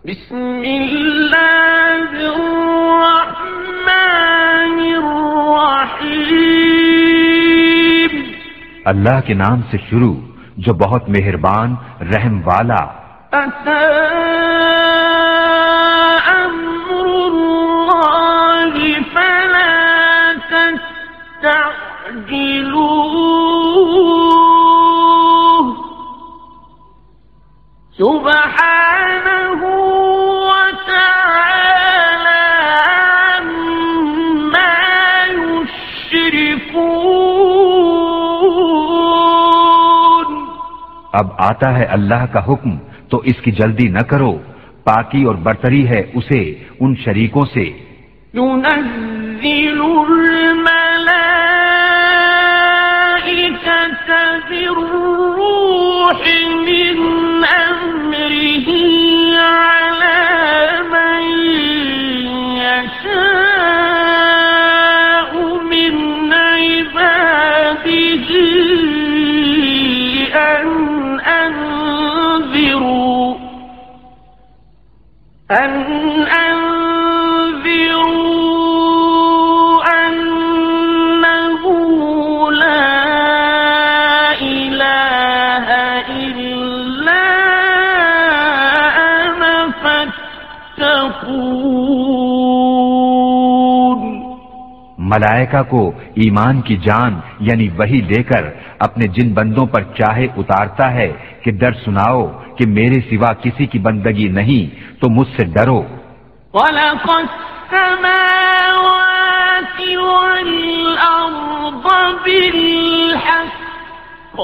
بسم اللہ الرحمن الرحیم، اللہ کے نام سے شروع جو بہت مہربان رحم والا۔ اتی امر اللہ فلا تستعجلوه سبحانہ وتعالی عما یشرکون۔ اب آتا ہے اللہ کا حکم تو اس کی جلدی نہ کرو، پاکی اور برتری ہے اسے ان شریکوں سے۔ ينزل الملائكة بالروح من أمره على من يشاء من عباده أن أنذروا أنه لا إله إلا أنا فاتقون۔ ملائکہ کو ایمان کی جان یعنی وحی دے کر اپنے جن بندوں پر چاہے اتارتا ہے کہ در سناؤ کہ میرے سوا کسی کی بندگی نہیں تو مجھ سے ڈرو۔ خلق السماوات والأرض بالحق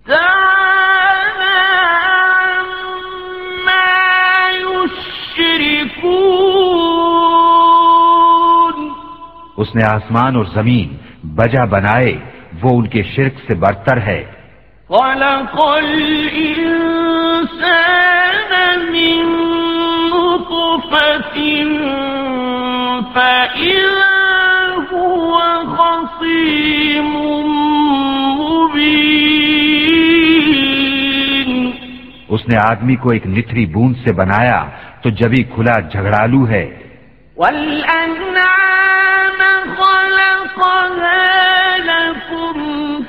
تعالى عما يشركون۔ اس نے آسمان اور زمین بجا بنائے، وہ ان کے شرک سے برتر ہے۔ خلق الإنسان من نطفة فإذا هو خصيم مبين۔ اس نے آدمی کو ایک نتھری بوند سے بنایا تو جبھی کھلا جھگڑالو ہے۔ والأنعام خلقها لكم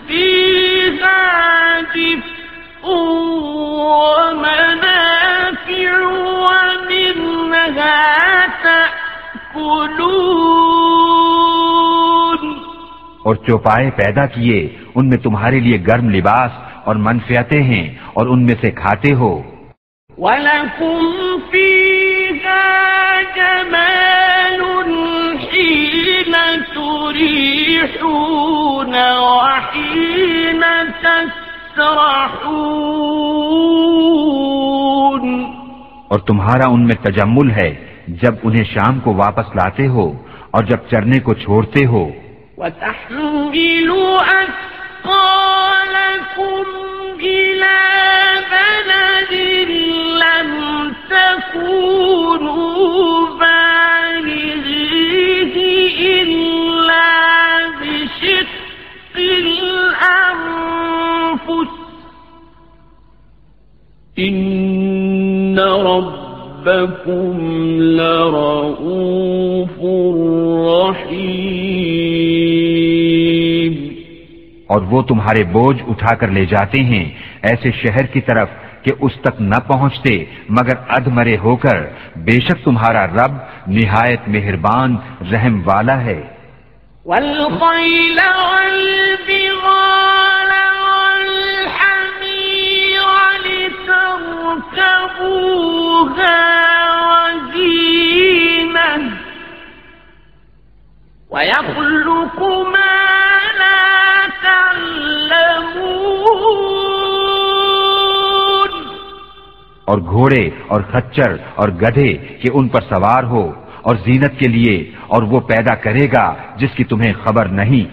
فيها دفء ومنافع ومنها تأكلون۔ اور چوپائے پیدا کیے، ان میں تمہارے لیے گرم لباس اور منفعتیں ہیں اور ان میں سے کھاتے ہو۔ وَلَكُمْ فِيهَا جَمَالٌ حِينَ تُرِيحُونَ وَحِينَ تَسْرَحُونَ۔ اور تمہارا ان میں تجمل ہے جب انہیں شام کو واپس لاتے ہو اور جب چرنے کو چھوڑتے ہو۔ وَتَحْمِلُ أَثْقَالَكُمْ إِلَى بَلَدٍ لَّمْ تَكُونُوا بَالِغِيهِ إِلَّا بِشِقِّ الْأَنفُسِ إِنَّ رَبَّكُمْ لَرَءُوفٌ رَّحِيمٌ۔ اور وہ تمہارے بوجھ اٹھا کر لے جاتے ہیں ایسے شہر کی طرف کہ اس تک نہ پہنچتے مگر ادھ مرے ہو کر، بے شک تمہارا رب نہایت مہربان رحم والا ہے۔ والخيل والبغال والحمير لتركبوها وزينة ويخلق ما لا تعلمون۔ اور گھوڑے اور خچر اور گدھے کہ ان پر سوار ہو اور زینت کے لیے، اور وہ پیدا کرے گا جس کی تمہیں خبر نہیں۔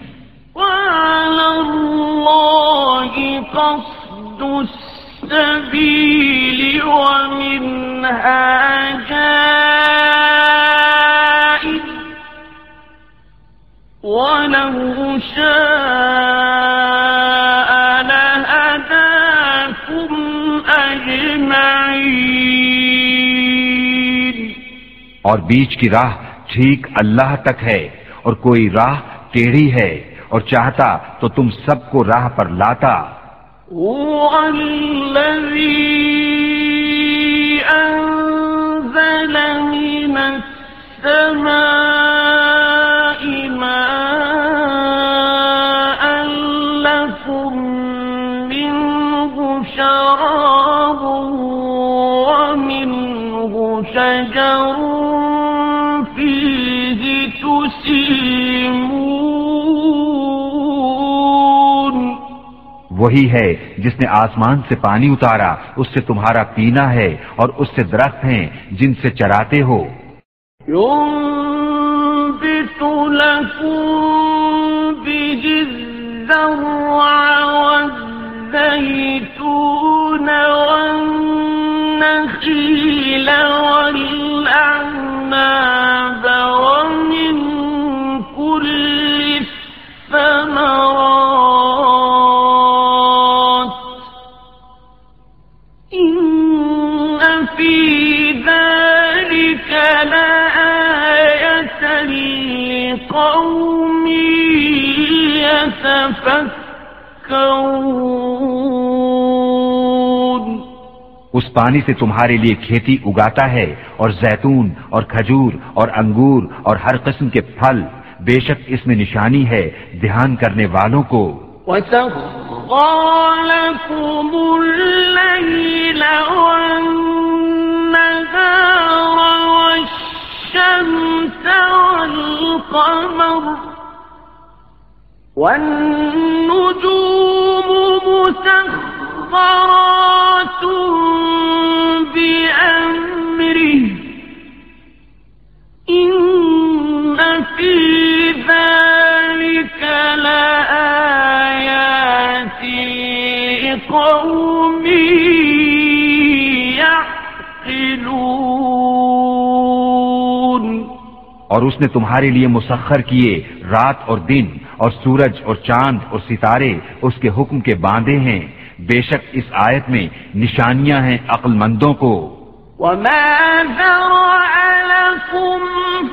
وعلى الله قصد السبيل ومنها جائر ولو شاء لهداكم أجمعين۔ اور بیچ کی راہ ٹھیک اللہ تک ہے، اور کوئی راہ ٹیڑھی ہے، اور چاہتا تو تم سب کو راہ پر لاتا۔ هو الذي أنزل من السماء ماء لكم منه شراب ومنه شجر فيه تسيمون۔ وہی ہے جس نے آسمان سے پانی اتارا، اس سے تمہارا پینا ہے، اور اس سے درخت ہیں جن سے چراتے ہو۔ ينبت لكم به الزرع والزيتون والنخيل والأعناب ومن كل الثمرات إن في ذلك لآية لقوم يتفكرون۔ اس پانی سے تمہارے لیے کھیتی اگاتا ہے، اور زیتون اور کھجور اور انگور اور ہر قسم کے پھل، بے شک اس میں نشانی ہے دھیان کرنے والوں کو۔ وَسَخَّرَ لَكُمُ اللَّيْلَ وَالنَّهَارَ وَالشَّمْسَ وَالْقَمَرَ وَالنُّجُومُ مُسَخَّرَاتٌ بِأَمْرِهِ إِنَّ فِي ذَلِكَ لَآيَاتٍ لِقَوْمٍ يَعْقِلُونَ۔ اور اس نے تمہارے لیے مسخر کیے رات اور دن، اور سورج اور چاند اور ستارے اس کے حکم کے باندھے ہیں، بے شک اس آیت میں نشانیاں ہیں عقل مندوں کو۔ وَمَا ذَرَأَ لَكُمْ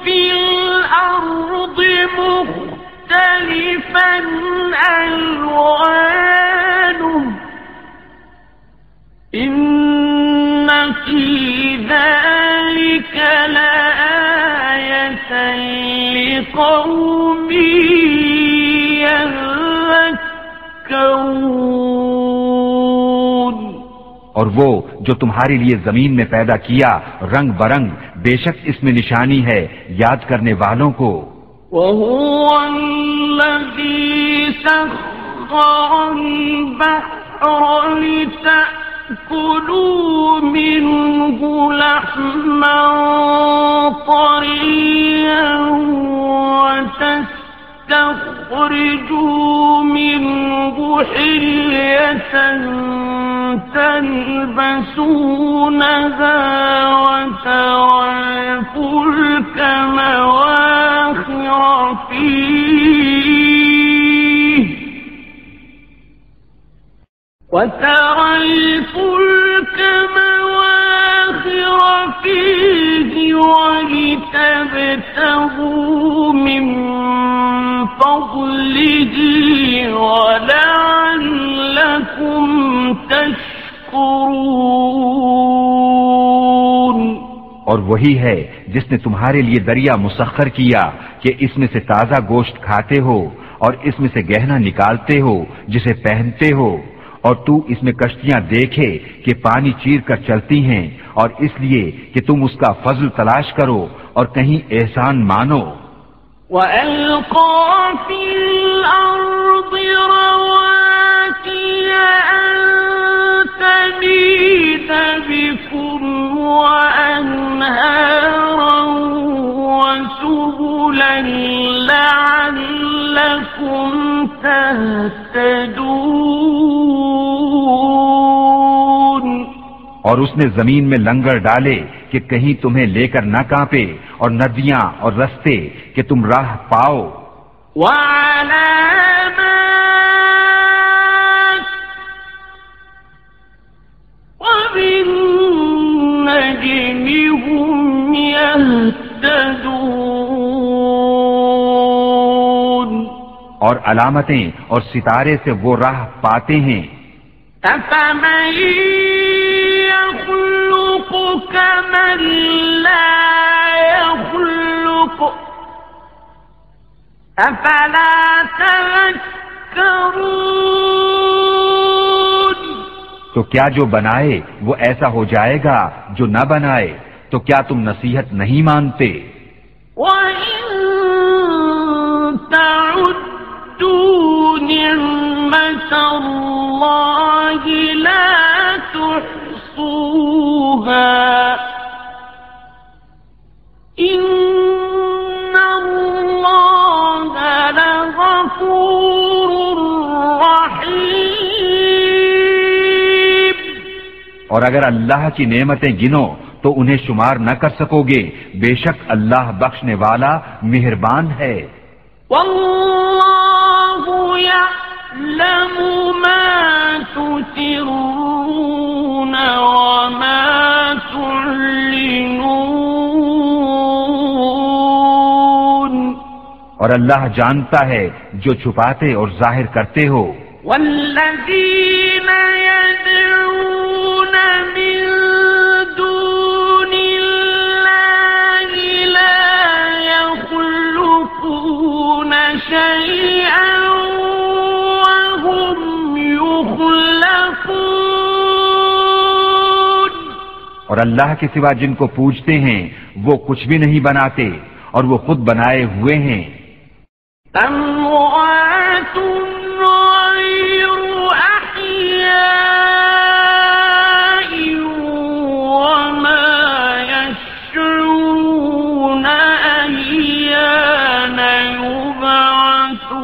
فِي الْأَرْضِ مُخْتَلِفًا أَلْوَانُهُ إِنَّ فِي ذَلِكَ لَآيَةً لِقَوْمٍ يَذَّكَّرُونَ۔ اور وہ جو تمہارے لیے زمین میں پیدا کیا رنگ برنگ، بے شک اس میں نشانی ہے یاد کرنے والوں کو۔ وَهُوَ الَّذِي سَخَّرَ الْبَحْرَ لِتَأْكُلُوا مِنْهُ لَحْمًا طَرِيًّا وَتَسْتَخْرِجُوا مِنْهُ حِلْيَةً تَلْبَسُونَهَا وَتَرَى الْفُلْكَ مواخر فيه ولتبتغوا من فضله ولعلكم تشكرون۔ اور وہی ہے جس نے تمہارے لیے دریا مسخر کیا کہ اس میں سے تازہ گوشت کھاتے ہو، اور اس میں سے گہنا نکالتے ہو جسے پہنتے ہو، اور تو اس میں کشتیاں دیکھے کہ پانی چیر کر چلتی ہیں، اور اس لیے کہ تم اس کا فضل تلاش کرو اور کہیں احسان مانو۔ وَأَلْقَى فِي الْأَرْضِ رَوَاسِيَ أَن تَمِيدَ بِكُمْ وَأَنْهَارًا وَسُبُلًا لَعَلَّكُمْ تَهْتَدُونَ۔ اور اس نے زمین میں لنگر ڈالے کہ کہیں تمہیں لے کر نہ کانپے، اور ندیاں اور رستے کہ تم راہ پاؤ۔ وَعَلَامَاتٍ وَبِالنَّجْمِ هُمْ يَهْتَدُونَ۔ يهتدون اور علامتیں اور ستارے سے وہ راہ پاتے ہیں. أفمن يخلق كمن لا يخلق أفلا تذكرون. تو کیا جو بنائے وہ ایسا ہو جائے گا جو نہ بنائے؟ تو کیا تم نصیحت نہیں مانتے؟ وَإِن تَعُدُّوا نِعْمَةَ اللَّهِ لَا تُحْصُوهَا إِنَّ اللَّهَ لَغَفُورٌ رَّحِيمٌ. اور اگر اللہ کی نعمتیں گنو تو انہیں شمار نہ کر سکو گے، بے شک اللہ بخشنے والا مہربان ہے. وَاللَّهُ يَعْلَمُ مَا تُسِرُّونَ وَمَا تُعْلِنُونَ. اور اللہ جانتا ہے جو چھپاتے اور ظاہر کرتے ہو. وَالَّذِينَ يَدْعُونَ مِن دُونِ اللَّهِ لَا يَخْلُقُونَ شَيْئًا وَهُمْ يُخْلَقُونَ. اور اللہ کے سوا جن کو پوجتے ہیں وہ کچھ بھی نہیں بناتے اور وہ خود بنائے ہوئے ہیں. أَمْوَاتٌ غَيْرُ أَحْيَاءٍ وَمَا يَشْعُرُونَ أَيَّانَ يُبْعَثُونَ.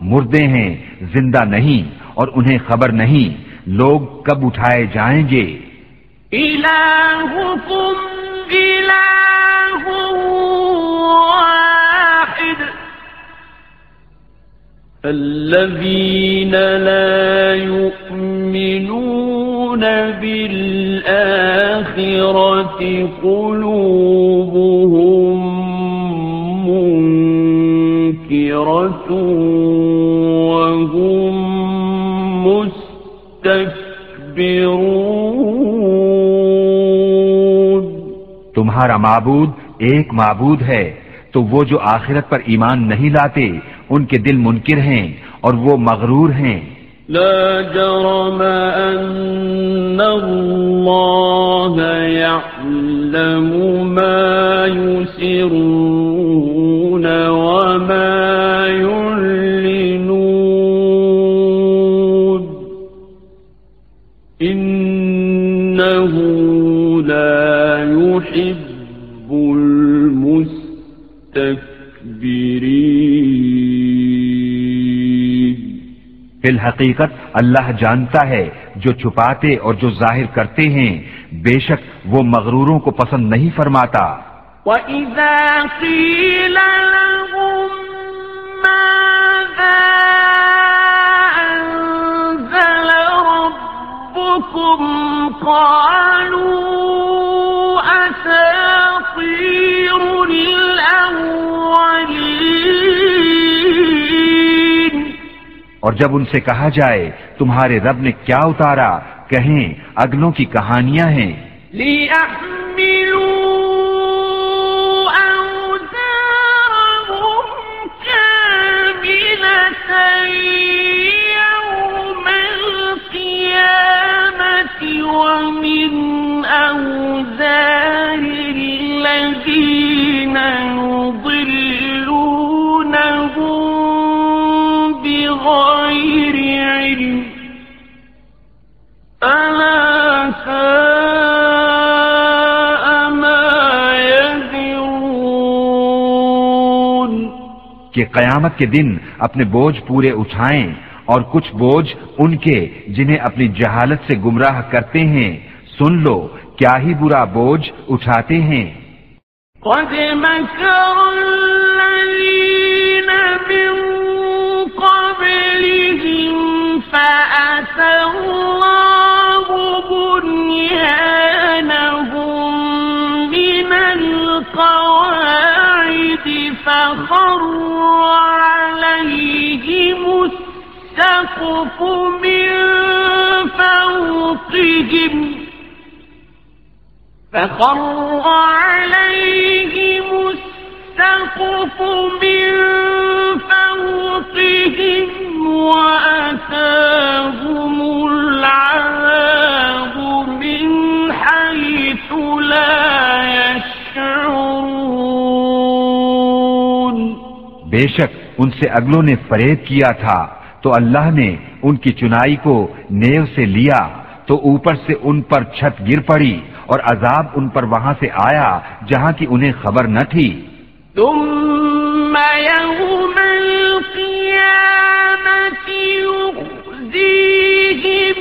مردے ہیں، زندہ نہیں، اور انہیں خبر نہیں لوگ کب اٹھائے جائیں گے. إِلَٰهُكُمْ إِلَٰهٌ واحد الذين لا يؤمنون بالآخرة قلوبهم منكرة وهم مستكبرون. تمہارا معبود ایک معبود ہے، تو وہ جو آخرت پر ایمان نہیں لاتے ان کے دل منکر ہیں اور وہ مغرور ہیں. لا جرم أن الله يعلم ما يسرون وما يعلنون إنه لا يحب المستكبرين. فی الحقیقت اللہ جانتا ہے جو چھپاتے اور جو ظاہر کرتے ہیں، بے شک وہ مغروروں کو پسند نہیں فرماتا. وَإِذَا قِيلَ لَهُم مَّاذَا أَنزَلَ رَبُّكُمْ قَالُوا أَسَاطِيرُ الْأَوَّلِينَ. اور جب ان سے کہا جائے تمہارے رب نے کیا اتارا، کہیں اگلوں کی کہانیاں ہیں. لِيَحْمِلُوا أَوْزَارَهُمْ كَامِلَةً يَوْمَ الْقِيَامَةِ وَمِنْ أَوْزَارِ الَّذِينَ يُضِلُّونَهُم بِغَيْرِ عِلْمٍ أَلَا سَاءَ مَا يَزِرُونَ. کہ قیامت کے دن اپنے بوجھ پورے اٹھائیں اور کچھ بوجھ ان کے جنہیں اپنی جہالت سے گمراہ کرتے ہیں. سن لو کیا ہی برا بوجھ اٹھاتے ہیں. قَدْ مَكَرَ الَّذِينَ مِن قَبْلِهِمْ فَأَتَى اللَّهُ بُنْيَانَهُم فخر عليهم السقف من فوقهم وأتاهم العذاب من حيث لا يشعرون. بے شک ان سے اگلوں نے فریب کیا تھا تو اللہ نے ان کی چنائی کو نیو سے لیا تو اوپر سے ان پر چھت گر پڑی اور عذاب ان پر وہاں سے آیا جہاں کی انہیں خبر نہ تھی. ثم يوم القيامة يخزيهم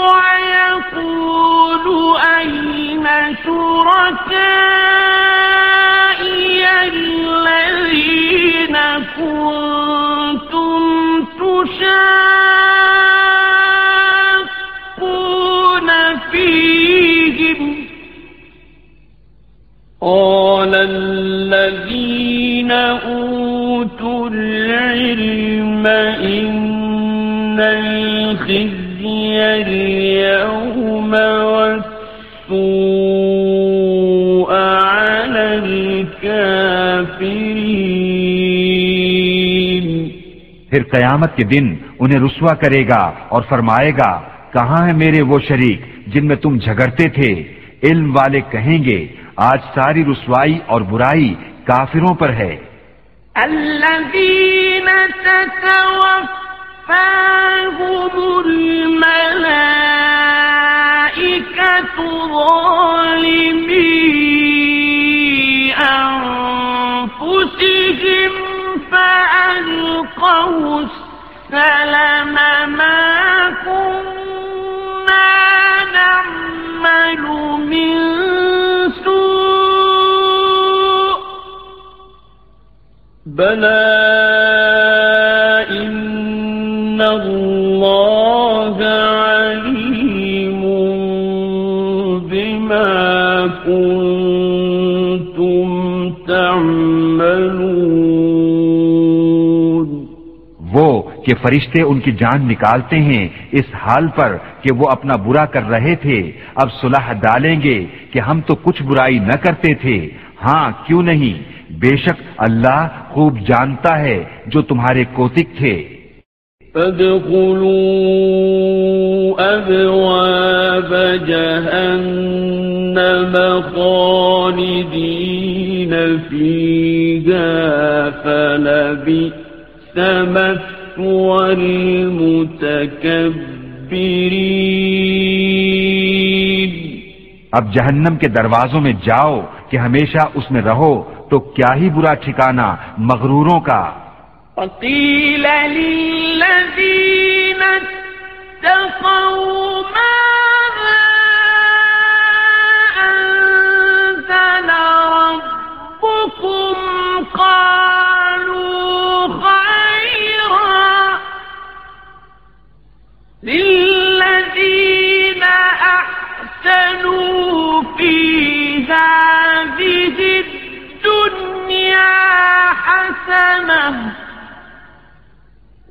ويقول أين شركائي الذين كنتم تشاقون فيهم قال الذين أوتوا العلم إن الخزي اليوم والسوء على الكافرين. پھر قیامت کے دن انہیں رسوا کرے گا اور فرمائے گا کہاں ہیں میرے وہ شریک جن میں تم جھگڑتے تھے. علم والے کہیں گے آج ساری رسوائی اور برائی کافروں پر ہے. الذين تتوفاهم الملائكة ظالمي أنفسهم فألقوا السلم ما كنا نعمل من سوء بلى إن الله عليم بما كنتم تعملون. وہ کہ فرشتے ان کی جان نکالتے ہیں اس حال پر کہ وہ اپنا برا کر رہے تھے اب صلح ڈالیں گے کہ ہم تو کچھ برائی نہ کرتے تھے. ہاں کیوں نہیں بے شک اللہ خوب جانتا ہے جو تمہارے کوتک تھے. فادخلوا أبواب جهنم خالدين فيها فلبئس مثوى المتكبرين. اب جہنم کے دروازوں میں جاؤ کہ ہمیشہ اس میں رہو تو کیا ہی برا ٹھکانہ مغروروں کا. وقيل للذين اتقوا ماذا أنزل ربكم قالوا خيرا للذين أحسنوا في هذه الدنيا حسنة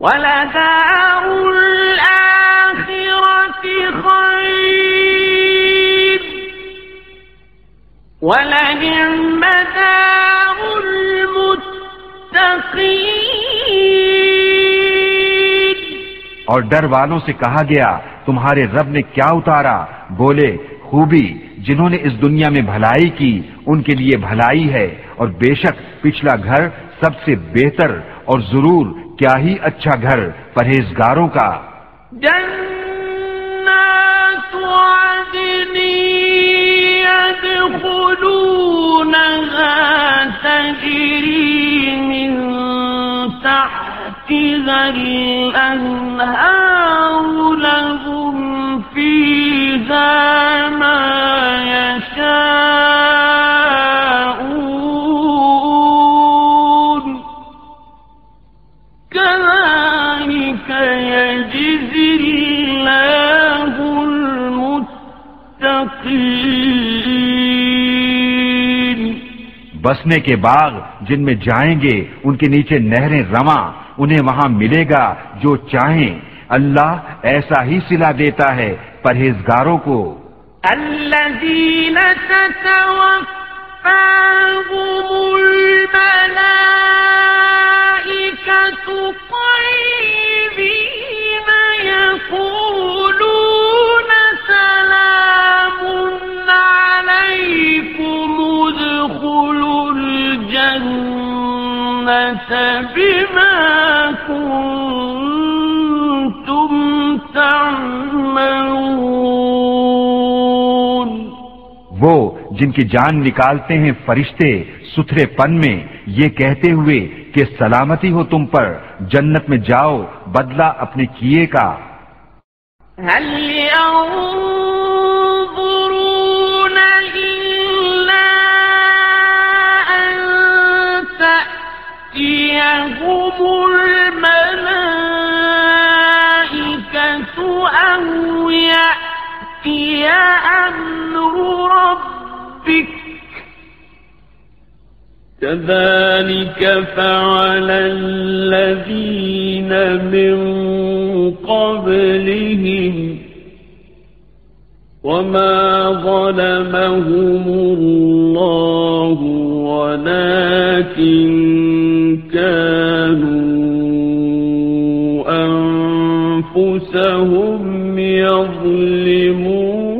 وَلَدَارُ الْآخِرَةِ خَيْرٌ وَلَنِعْمَ دَارُ الْمُتَّقِينَ. اور ڈر والوں سے کہا گیا تمہارے رب نے کیا اتارا؟ بولے خوبی جنہوں نے اس دنیا میں بھلائی کی ان کے لیے بھلائی ہے اور بے شک پچھلا گھر سب سے بہتر اور ضرور کیا ہی اچھا گھر پرہیزگاروں کا. جنات عدن يدخلونها تجري من تحتها الأنهار لهم فيها ما يشاءون كذلك يجزي الله المتقين. بسنے کے باغ جن میں جائیں گے ان کے نیچے نہریں رواں، انہیں وہاں ملے گا جو چاہیں۔ اللہ ایسا ہی صلہ دیتا ہے پرہیزگاروں کو۔ الذين تتوفاهم الملائكة طيبين يقولون سلام عليكم ادخلوا الجنة بما كنتم تعملون۔ وہ جن کی جان نکالتے ہیں فرشتے ستھرے پن میں یہ کہتے ہوئے کہ سلامتی ہو تم پر، جنت میں جاؤ بدلہ اپنے کیے کا۔ هل ينظرون إلا أن تأتيهم الملائكة أو يأتي أمر ربك كذلك فعل الذين من قبلهم وما ظلمهم الله ولكن كانوا أنفسهم يظلمون۔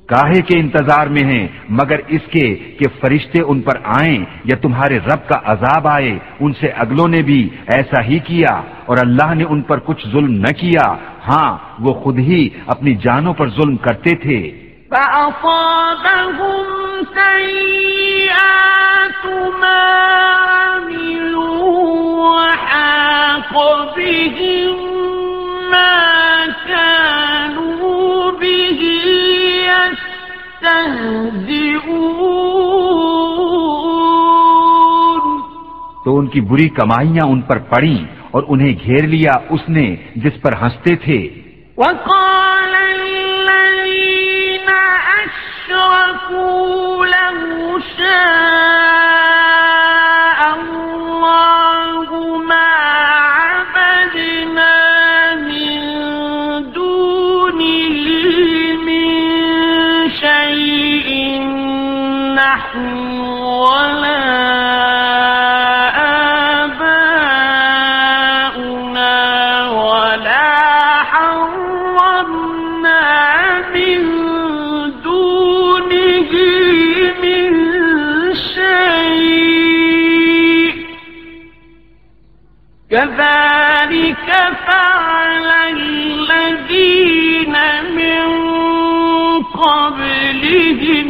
کاہے کے انتظار میں ہیں مگر اس کے کہ فرشتے ان پر آئیں یا تمہارے رب کا عذاب آئے۔ ان سے اگلوں نے بھی ایسا ہی کیا اور اللہ نے ان پر کچھ ظلم نہ کیا، ہاں وہ خود ہی اپنی جانوں پر ظلم کرتے تھے۔ فأصابهم سيئات ما عملوا وحاق بهم ما كانوا به يستهزئون۔ تو ان کی بری کمائیاں ان پر پڑیں اور انہیں گھیر لیا اس نے جس پر ہنستے تھے۔ وقال الذين أشركوا لو شاء الله ما عبدنا من دونه من شيء نحن ولا آباؤنا ولا حرمنا من دونه من شيء كذلك فعل الذين من قبلهم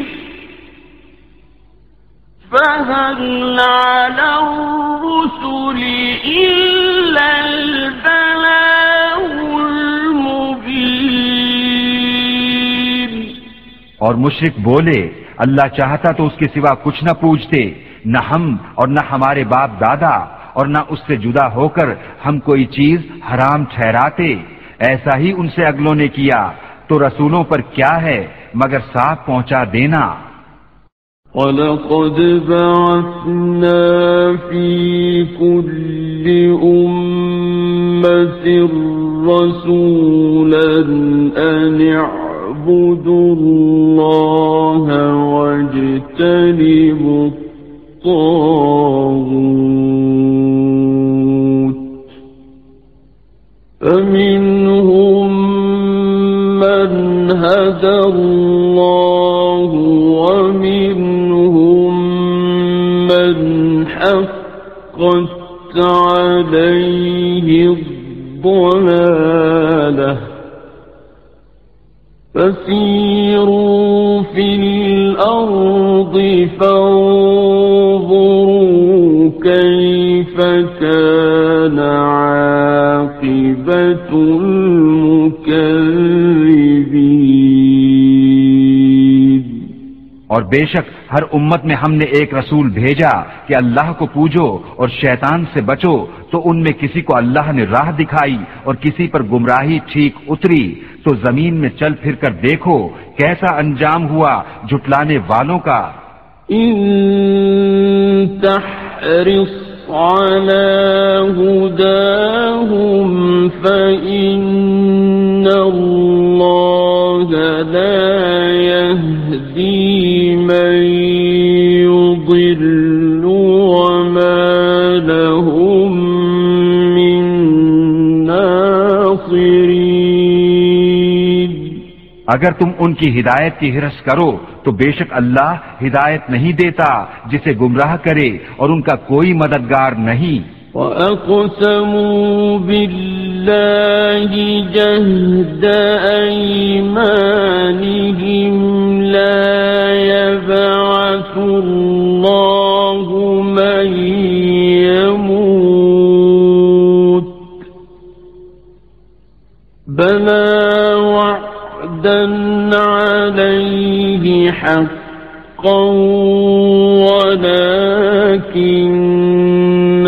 فهل على الرسل إلا البلاغ المبين۔ اور مشرک بولے اللہ چاہتا تو اس کے سوا کچھ نہ پوجتے، نہ ہم اور نہ ہمارے باپ دادا، اور نہ اس سے جدا ہو کر ہم کوئی چیز حرام ٹھہراتے۔ ایسا ہی ان سے اگلوں نے کیا، تو رسولوں پر کیا ہے مگر صاف پہنچا دینا۔ وَلَقَدْ بَعَثْنَا فِي كُلِّ أُمَّةٍ رَّسُولًا أَنِ اعْبُدُوا اللَّهَ وَاجْتَنِبُوا الطَّاغُوتَ فَمِنْهُم مَّنْ هَدَى اللَّهُ وَمِنْهُم مَّنْ حَقَّتْ عَلَيْهِ الضَّلَالَةُ فَسِيرُوا فِي الْأَرْضِ فَانظُرُوا كَيْفَ كَانَ عَاقِبَةُ الْمُكَذِّبِينَ۔ اور بے شک ہر امت میں ہم نے ایک رسول بھیجا کہ اللہ کو پوجو اور شیطان سے بچو، تو ان میں کسی کو اللہ نے راہ دکھائی اور کسی پر گمراہی ٹھیک اتری، تو زمین میں چل پھر کر دیکھو کیسا انجام ہوا جھٹلانے والوں کا۔ إن تحرص على هداهم فإن الله لا يهدي من يضل وما لهم من ناصرين۔ اگر تم ان کی ہدایت کی حرص کرو تو بے شک اللہ ہدایت نہیں دیتا جسے گمراہ کرے اور ان کا کوئی مددگار نہیں۔ وَأَقْسَمُوا بِاللَّهِ جَهْدَ أَيْمَانِهِمْ لَا يَبْعَثُ اللَّهُ مَن يَمُوتُ بَلَى وَعْدًا عَلَيْهِ حَقًّا وَلَكِنَّ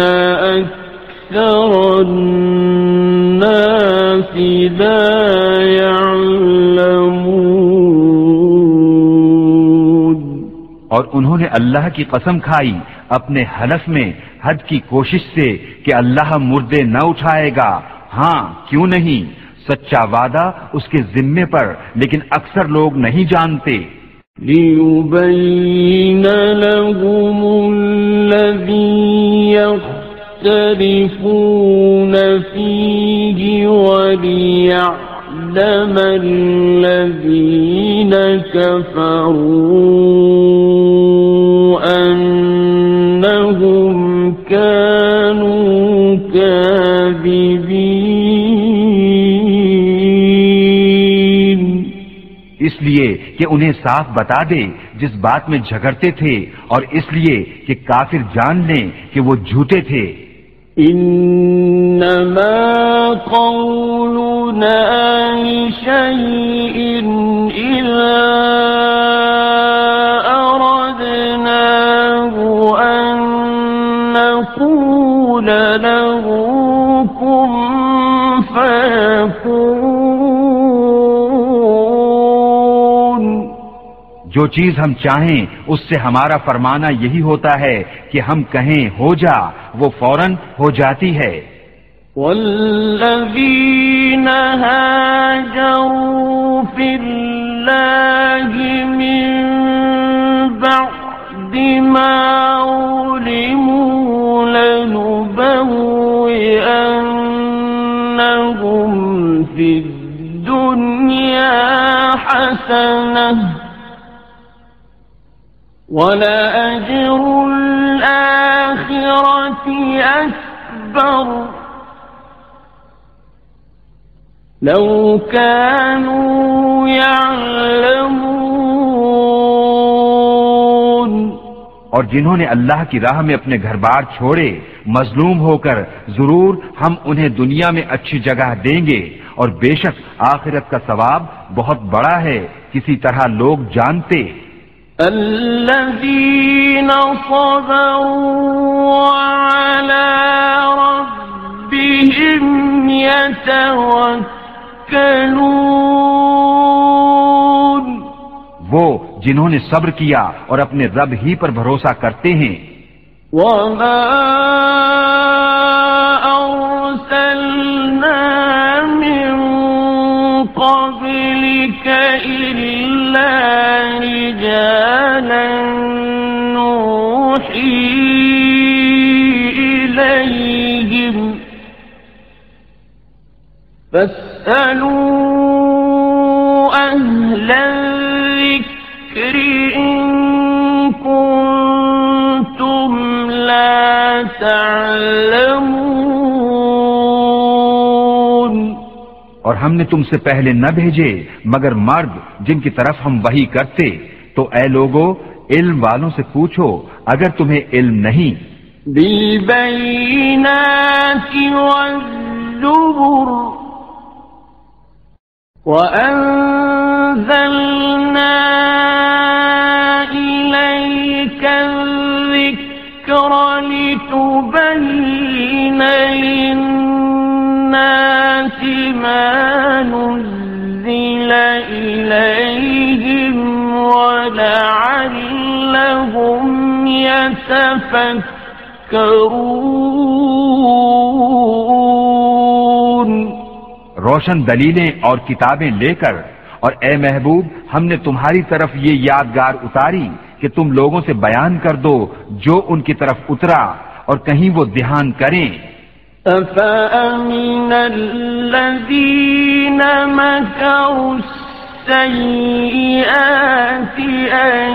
أَكْثَرَ النَّاسِ لَا يَعْلَمُونَ۔ اور انہوں نے اللہ کی قسم کھائی اپنے حلف میں حد کی کوشش سے کہ اللہ مردے نہ اٹھائے گا، ہاں کیوں نہیں، سچا وعدہ اس کے ذمے پر، لیکن اکثر لوگ نہیں جانتے۔ لِيُبَيِّنَ لَهُمُ الَّذِي يَخْتَلِفُونَ فِيهِ وَلِيَعْلَمَ الَّذِينَ كَفَرُوا أَنَّهُمْ كَانُوا كَاذِبِينَ۔ اس لیے کہ انہیں صاف بتا دے جس بات میں جھگڑتے تھے، اور اس لیے کہ کافر جان لیں کہ وہ جھوٹے تھے۔ إنما قولنا لشيء إذا أردناه أن نقول له كن فيكون۔ جو چیز ہم چاہیں اس سے ہمارا فرمانا یہی ہوتا ہے کہ ہم کہیں ہو جا، وہ فوراً ہو جاتی ہے۔ والذین هاجروا فی اللہ من بعد ما ظلموا لنبوئنهم فی الدنیا حسنة وَلَأَجْرُ الْآخِرَةِ أَكْبَرُ لَوْ كَانُوا يَعْلَمُونَ۔ اور جنہوں نے اللہ کی راہ میں اپنے گھر بار چھوڑے مظلوم ہو کر، ضرور ہم انہیں دنیا میں اچھی جگہ دیں گے، اور بے شک آخرت کا ثواب بہت بڑا ہے، کسی طرح لوگ جانتے۔ الذين صبروا وعلى ربهم يتوكلون۔ وہ جنہوں نے صبر کیا اور اپنے رب ہی پر بھروسہ کرتے ہیں۔ وما أرسلنا من قبلك إلا رجالا نوحي إليهم فاسألوا أهل الذكر إن كنتم لا تعلمون۔ اور ہم نے تم سے پہلے نہ بھیجے مگر مرد جن کی طرف ہم وحی کرتے، تو اے لوگو علم والوں سے پوچھو اگر تمہیں علم نہیں۔ بالبينات والزبر وأنزلنا إليك الذكر لتبين للناس ما نزل يتفكرون روشن دلیلیں اور کتابیں لے کر، اور اے محبوب ہم نے تمہاری طرف یہ یادگار اتاری کہ تم لوگوں سے بیان کر دو جو ان کی طرف اترا، اور کہیں وہ دھیان کریں۔ أَفَأَمِنَ الَّذِينَ مَكَرُوا السَّيِّئَاتِ أَن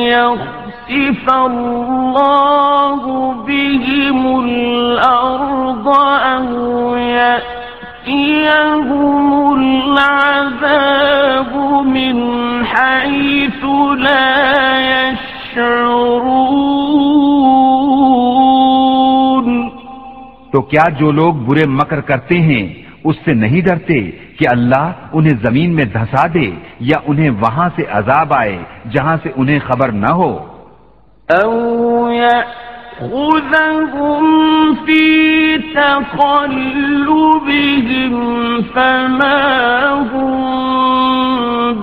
يَخْسِفَ اللَّهُ بِهِمُ الْأَرْضَ أَوْ يَأْتِيَهُمُ الْعَذَابُ مِنْ حَيْثُ لَا يَشْعُرُونَ۔ تو کیا جو لوگ برے مکر کرتے ہیں اس سے نہیں ڈرتے کہ اللہ انہیں زمین میں دھسا دے یا انہیں وہاں سے عذاب آئے جہاں سے انہیں خبر نہ ہو؟ أَوْ يَأْخُذَهُمْ فِي تَقَلُّبِهِمْ فَمَا هُمْ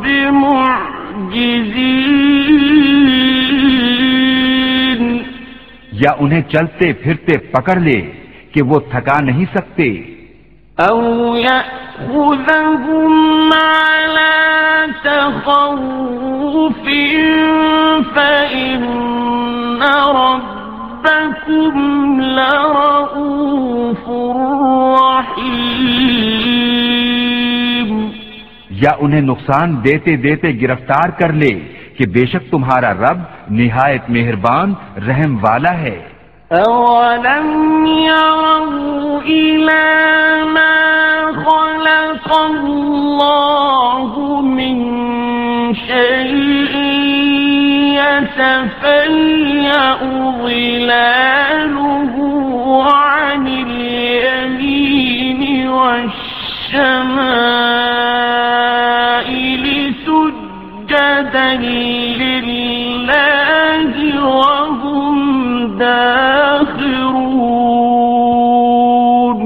بِمُعْجِزِينَ، یا انہیں چلتے پھرتے پکڑ لے کہ وہ تھکا نہیں سکتے۔ أَوْ يَأْخُذَهُمْ عَلَى تَخَوُّفٍ فَإِنَّ رَبَّكُمْ لَرَءُوفٌ رَحِيمٌ، یا انہیں نقصان دیتے دیتے گرفتار کر لے کہ بے شک تمہارا رب نہایت مہربان رحم والا ہے۔ أَوَلَمْ يَرَوْا إِلَى مَا خَلَقَ اللَّهُ مِنْ شَيْءٍ يَتَفَيَّأُ ظِلَالُهُ عَنِ الْيَمِينِ وَالشَّمَائِلِ سُجَّدًا لِلَّهِ وَهُمْ داخرون۔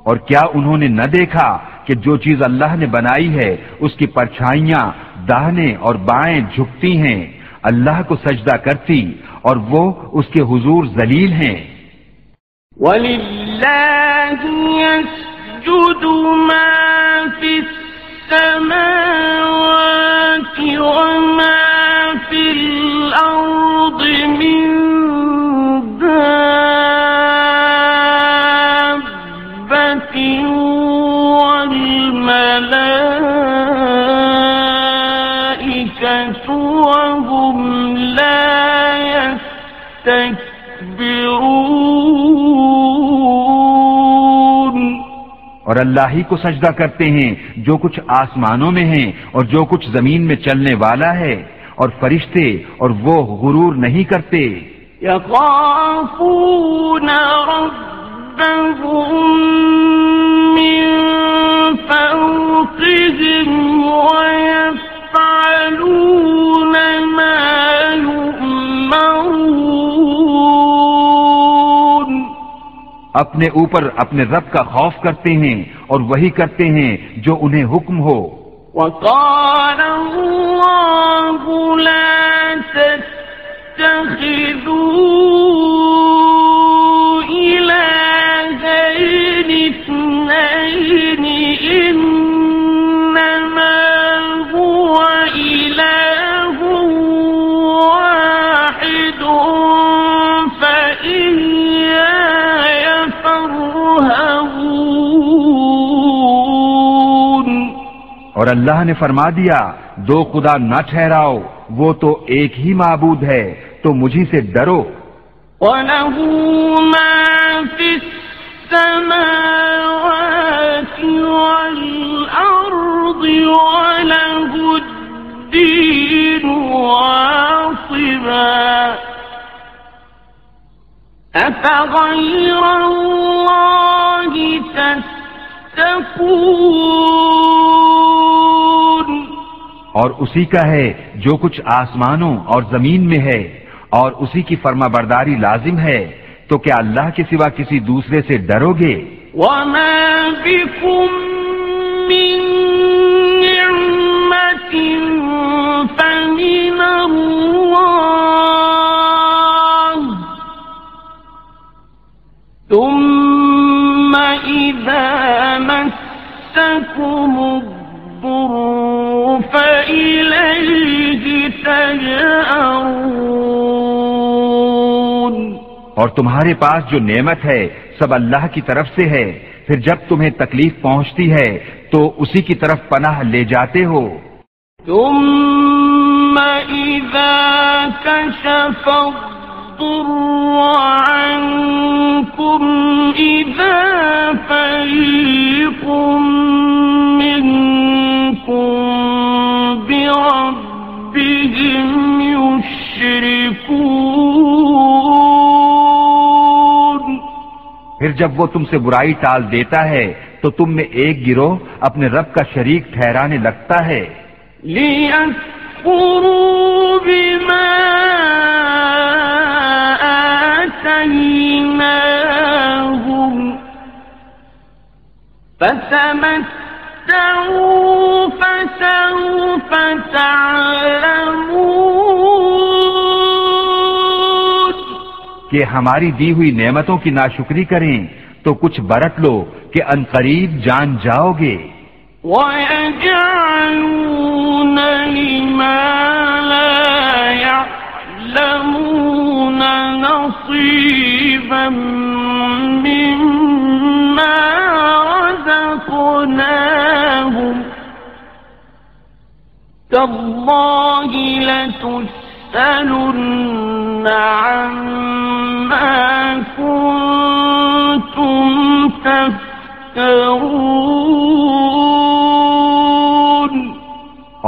اور کیا انہوں نے نہ دیکھا کہ جو چیز اللہ نے بنائی ہے اس کی پرچھائیاں داہنے اور بائیں جھکتی ہیں، اللہ کو سجدہ کرتی، اور وہ اس کے حضور ذلیل ہیں۔ وَلِلَّهِ يَسْجُدُ مَا فِي السَّمَاوَاتِ وَمَا فِي الْأَرْضِ مِن دَابَّةٍ وَالْمَلَائِكَةُ وَهُمْ لَا يَسْتَكْبِرُونَ۔ اور اللہ ہی کو سجدہ کرتے ہیں جو کچھ آسمانوں میں ہیں اور جو کچھ زمین میں چلنے والا ہے، اور فرشتے، اور وہ غرور نہیں کرتے۔ يَخَافُونَ رَبَّهُم مِّن فَوْقِهِمْ وَيَفْعَلُونَ مَا يُؤْمَرُونَ۔ اپنے اوپر اپنے رب کا خوف کرتے ہیں اور وہی کرتے ہیں جو انہیں حکم ہو۔ وَقَالَ اللَّهُ لَا تَتَّخِذُوا إِلَٰهَيْنِ اثْنَيْنِ إِنَّمَا هُوَ إِلَٰهٌ وَاحِدٌ فَإِيَّايَ فَارْهَبُونِ۔ اور اللہ نے فرما دیا دو خدا نہ ٹھہراؤ، وہ تو ایک ہی معبود ہے، تو مجھی سے ڈرو۔ وَلَهُ مَا فِي السَّمَاوَاتِ وَالْأَرْضِ وَلَهُ الدِّينُ وَاصِبًا۔ أَفَغَيْرَ اللَّهِ تَتَّقُونَ۔ اور اسی کا ہے جو کچھ آسمانوں اور زمین میں ہے، اور اسی کی فرما برداری لازم ہے، تو کیا اللہ کے سوا کسی دوسرے سے ڈرو گے؟ وَمَا بِكُم مِّن نِّعْمَةٍ فَمِنَ اللَّهِ، مسكم الضر فإليه تجأرون. اور تمہارے پاس جو نعمت ہے سب اللہ کی طرف سے ہے، پھر جب تمہیں تکلیف پہنچتی ہے تو اسی کی طرف پناہ لے جاتے ہو. ثم إذا كشف الضر عنكم إذا فريق منكم بربهم يشركون. پھر جب وہ تم سے برائی ٹال دیتا ہے تو تم میں ایک گروہ اپنے رب کا شریک ٹھہرانے لگتا ہے. لِيَكْفُرُوا بِمَا آتَيْنَاهُمْ فَتَمَتَّعُوا فَسَوْفَ تَعْلَمُونَ. کہ ہماری دی ہوئی نعمتوں کی ناشکری کریں تو کچھ برت لو کہ عنقریب جان جاؤ گے. وَيَجْعَلُونَ لِمَا لَا يَعْلَمُونَ نَصِيبًا مِّمَّا رَزَقْنَاهُمْ تَاللَّهِ لَتُسْأَلُنَّ عَمَّا كُنتُمْ تَفْتَرُونَ.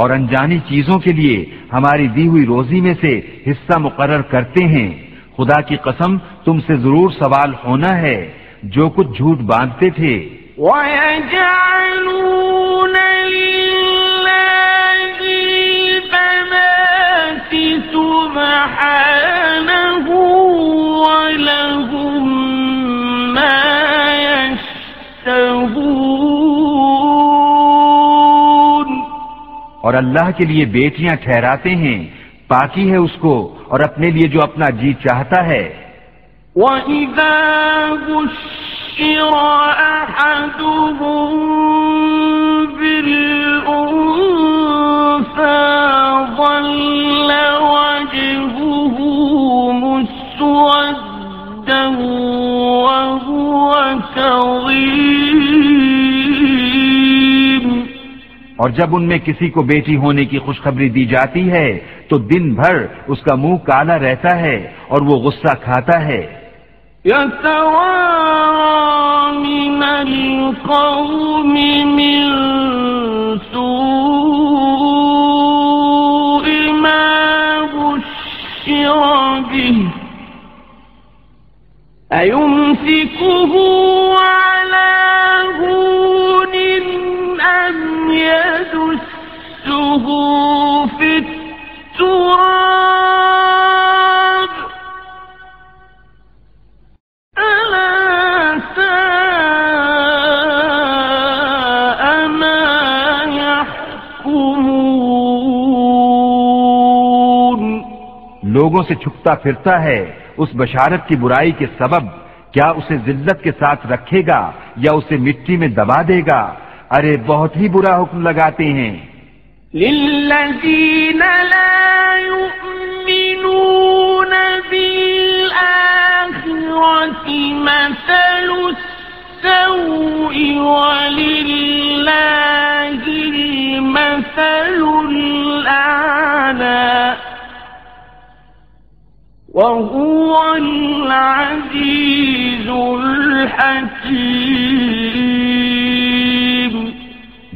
اور انجانی چیزوں کے لیے ہماری دی ہوئی روزی میں سے حصہ مقرر کرتے ہیں. خدا کی قسم تم سے ضرور سوال ہونا ہے جو کچھ جھوٹ باندھتے تھے. وَيَجْعَلُونَ لِلَّهِ الْبَنَاتِ سُبْحَانَهُ وَلَهُم مَّا يَشْتَهُونَ. اور اللہ کے لیے بیٹیاں ٹھہراتے ہیں، پاکی ہے اس کو اور اپنے لیے جو اپنا جی چاہتا ہے. وَإِذَا بُشِّرَ أَحَدُهُم بِالْأُنثَىٰ ظَلَّ وَجْهُهُ مُسْوَدًّا وَهُوَ كَظِيمٌ. اور جب ان میں کسی کو بیٹی ہونے کی خوشخبری دی جاتی ہے تو دن بھر اس کا منہ کالا رہتا ہے اور وہ غصہ کھاتا ہے. يَتَوَارَىٰ مِنَ الْقَوْمِ مِن سُوءِ مَا بُشِّرَ بِهِ أَيُمْسِكُهُ عَلَىٰ هُونٍ أَمْ يَدُسُّهُ فِي التُّرَابِ أَلَا سَاءَ مَا يَحْكُمُونَ. لوگوں سے چھپتا پھرتا ہے اس بشارت کی برائی کے سبب، کیا اسے ذلت کے ساتھ رکھے گا یا اسے مٹی میں دبا دے گا؟ ارے بہت ہی برا حکم لگاتے ہیں. لِلَّذِينَ لَا يُؤْمِنُونَ بِالْآخِرَةِ مَثَلُ السَّوْءِ وَلِلَّهِ الْمَثَلُ الْأَعْلَىٰ وَهُوَ الْعَزِيزُ الْحَكِيمُ.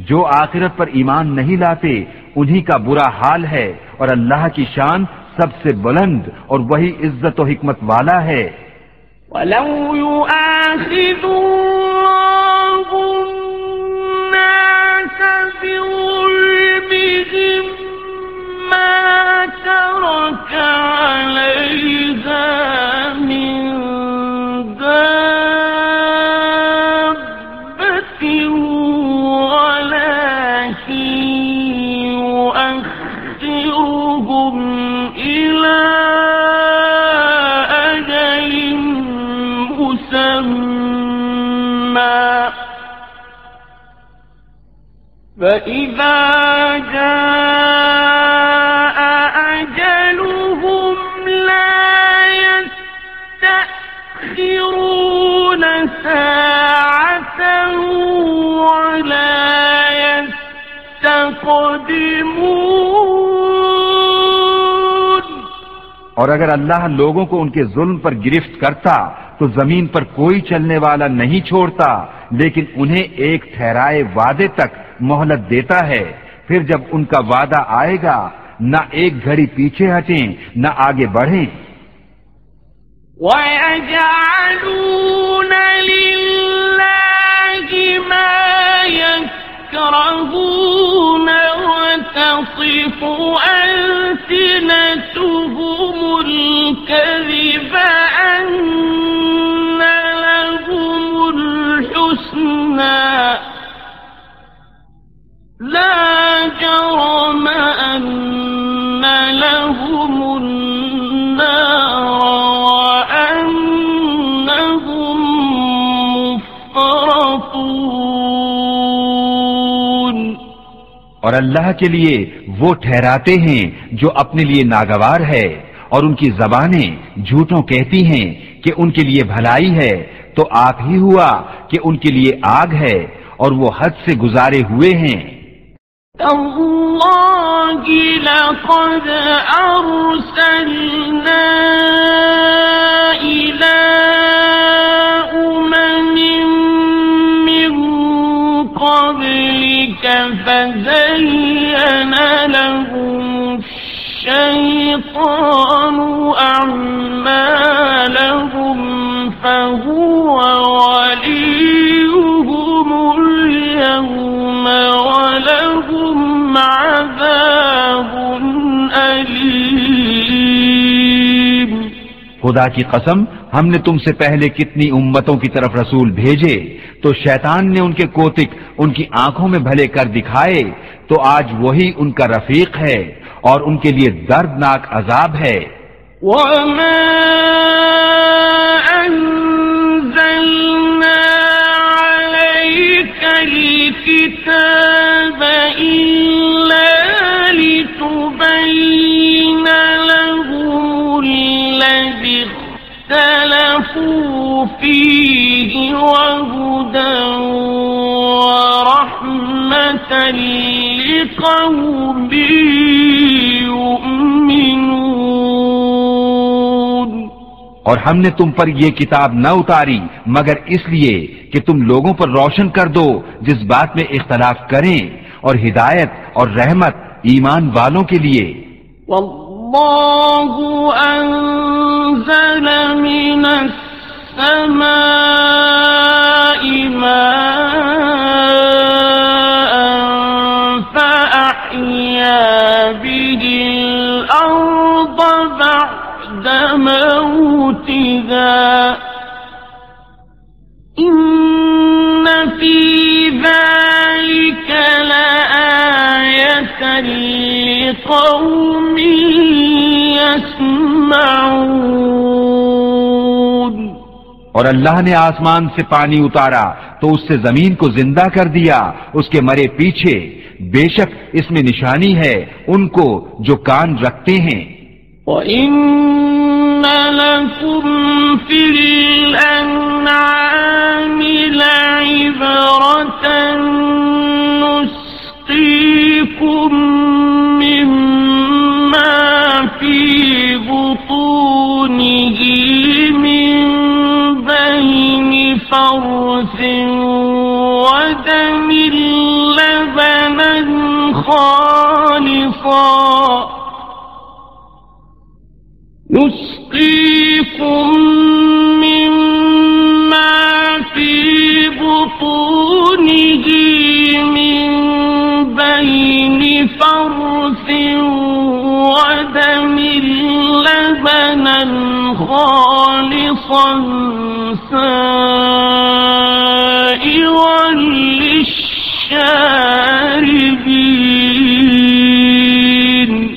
جو آخرت پر ایمان نہیں لاتے انہی کا برا حال ہے، اور اللہ کی شان سب سے بلند اور وہی عزت و حکمت والا ہے. وَلَوْ يُؤَاخِذُ اللَّهُ النَّاسَ بِظُلْمِهِم مَّا تَرَكَ عَلَيْهَا مِن دَابَّةٍ وَلَٰكِن يُؤَخِّرُهُمْ إِلَىٰ أَجَلٍ مُّسَمًّى فَإِذَا جَاءَ أَجَلُهُمْ لَا يَسْتَأْخِرُونَ سَاعَةً وَلَا يَسْتَقْدِمُونَ۔ اور اگر اللہ لوگوں کو ان کے ظلم پر گرفت کرتا تو زمین پر کوئی چلنے والا نہیں چھوڑتا، لیکن انہیں ایک ٹھہرائے وعدے تک مہلت دیتا ہے، پھر جب ان کا وعدہ آئے گا نہ ایک گھڑی پیچھے ہٹیں نہ آگے بڑھیں۔ وَيَجْعَلُونَ لِلَّهِ مَا يَكْرَهُونَ وَتَصِفُ أَلْسِنَتُهُمُ الْكَذِبَ أَنَّ لَهُمُ الْحُسْنَى لَا جَرَمَ أَنَّ لَهُمُ النَّارَ وَأَنَّهُمْ مُفْرَطُونَ۔ اور اللہ کے لیے وہ ٹھہراتے ہیں جو اپنے لیے ناگوار ہے، اور ان کی زبانیں جھوٹوں کہتی ہیں کہ ان کے لیے بھلائی ہے، تو آپ ہی ہوا کہ ان کے لیے آگ ہے اور وہ حد سے گزارے ہوئے ہیں۔ تَاللَّهِ لَقَدْ أَرْسَلْنَا إِلَىٰ أُمَمٍ مِّن قَبْلِكَ فَزَيَّنَ لَهُمُ الشَّيْطَانُ أَعْمَالَهُمْ فَهُوَ وَلِيُّهُمُ الْيَوْمَ وَلَهُمْ عَذَابٌ أَلِيمٌ۔ خدا کی قسم، ہم نے تم سے پہلے کتنی امتوں کی طرف رسول بھیجے، تو شیطان نے ان کے کوتک ان کی آنکھوں میں بھلے کر دکھائے، تو آج وہی ان کا رفیق ہے اور ان کے لیے دردناک عذاب ہے۔ وَمَا أَنزَلْنَا عَلَيْكَ الْكِتَابَ إِلَّا لِتُبَيِّنَ لَهُمُ الَّذِي اخْتَلَفُوا فِيهِ وَهُدًى وَرَحْمَةً لِقَوْمٍ يُؤْمِنُونَ۔ اور ہم نے تم پر یہ کتاب نہ اتاری مگر اس لیے کہ تم لوگوں پر روشن کر دو جس بات میں اختلاف کریں، اور ہدایت اور رحمت ایمان والوں کے لیے۔ وَاللَّهُ أَنزَلَ مِنَ السَّمَاءِ مَاءً فَأَحْيَا بِهِ الْأَرْضَ بَعْدَ مَوْتِهَا إِنَّ فِي ذَلِكَ لَآيَةً لِقَوْمٍ يَسْمَعُونَ۔ اور اللہ نے آسمان سے پانی اتارا تو اس سے زمین کو زندہ کر دیا اس کے مرے پیچھے، بے شک اس میں نشانی ہے ان کو جو کان رکھتے ہیں۔ وَإِنَّ لَكُمْ فِي الْأَنْعَامِ لَعِبْرَةً نُسْقِيكُم مِّمَّا فِي بُطُونِهِ مِن بَيْنِ فَرْثٍ وَدَمٍ لَبَنًا خَالِصًا نسقيكم مما في بطونه من بين فرث ودم لبنا خالصا سائغا للشاربين۔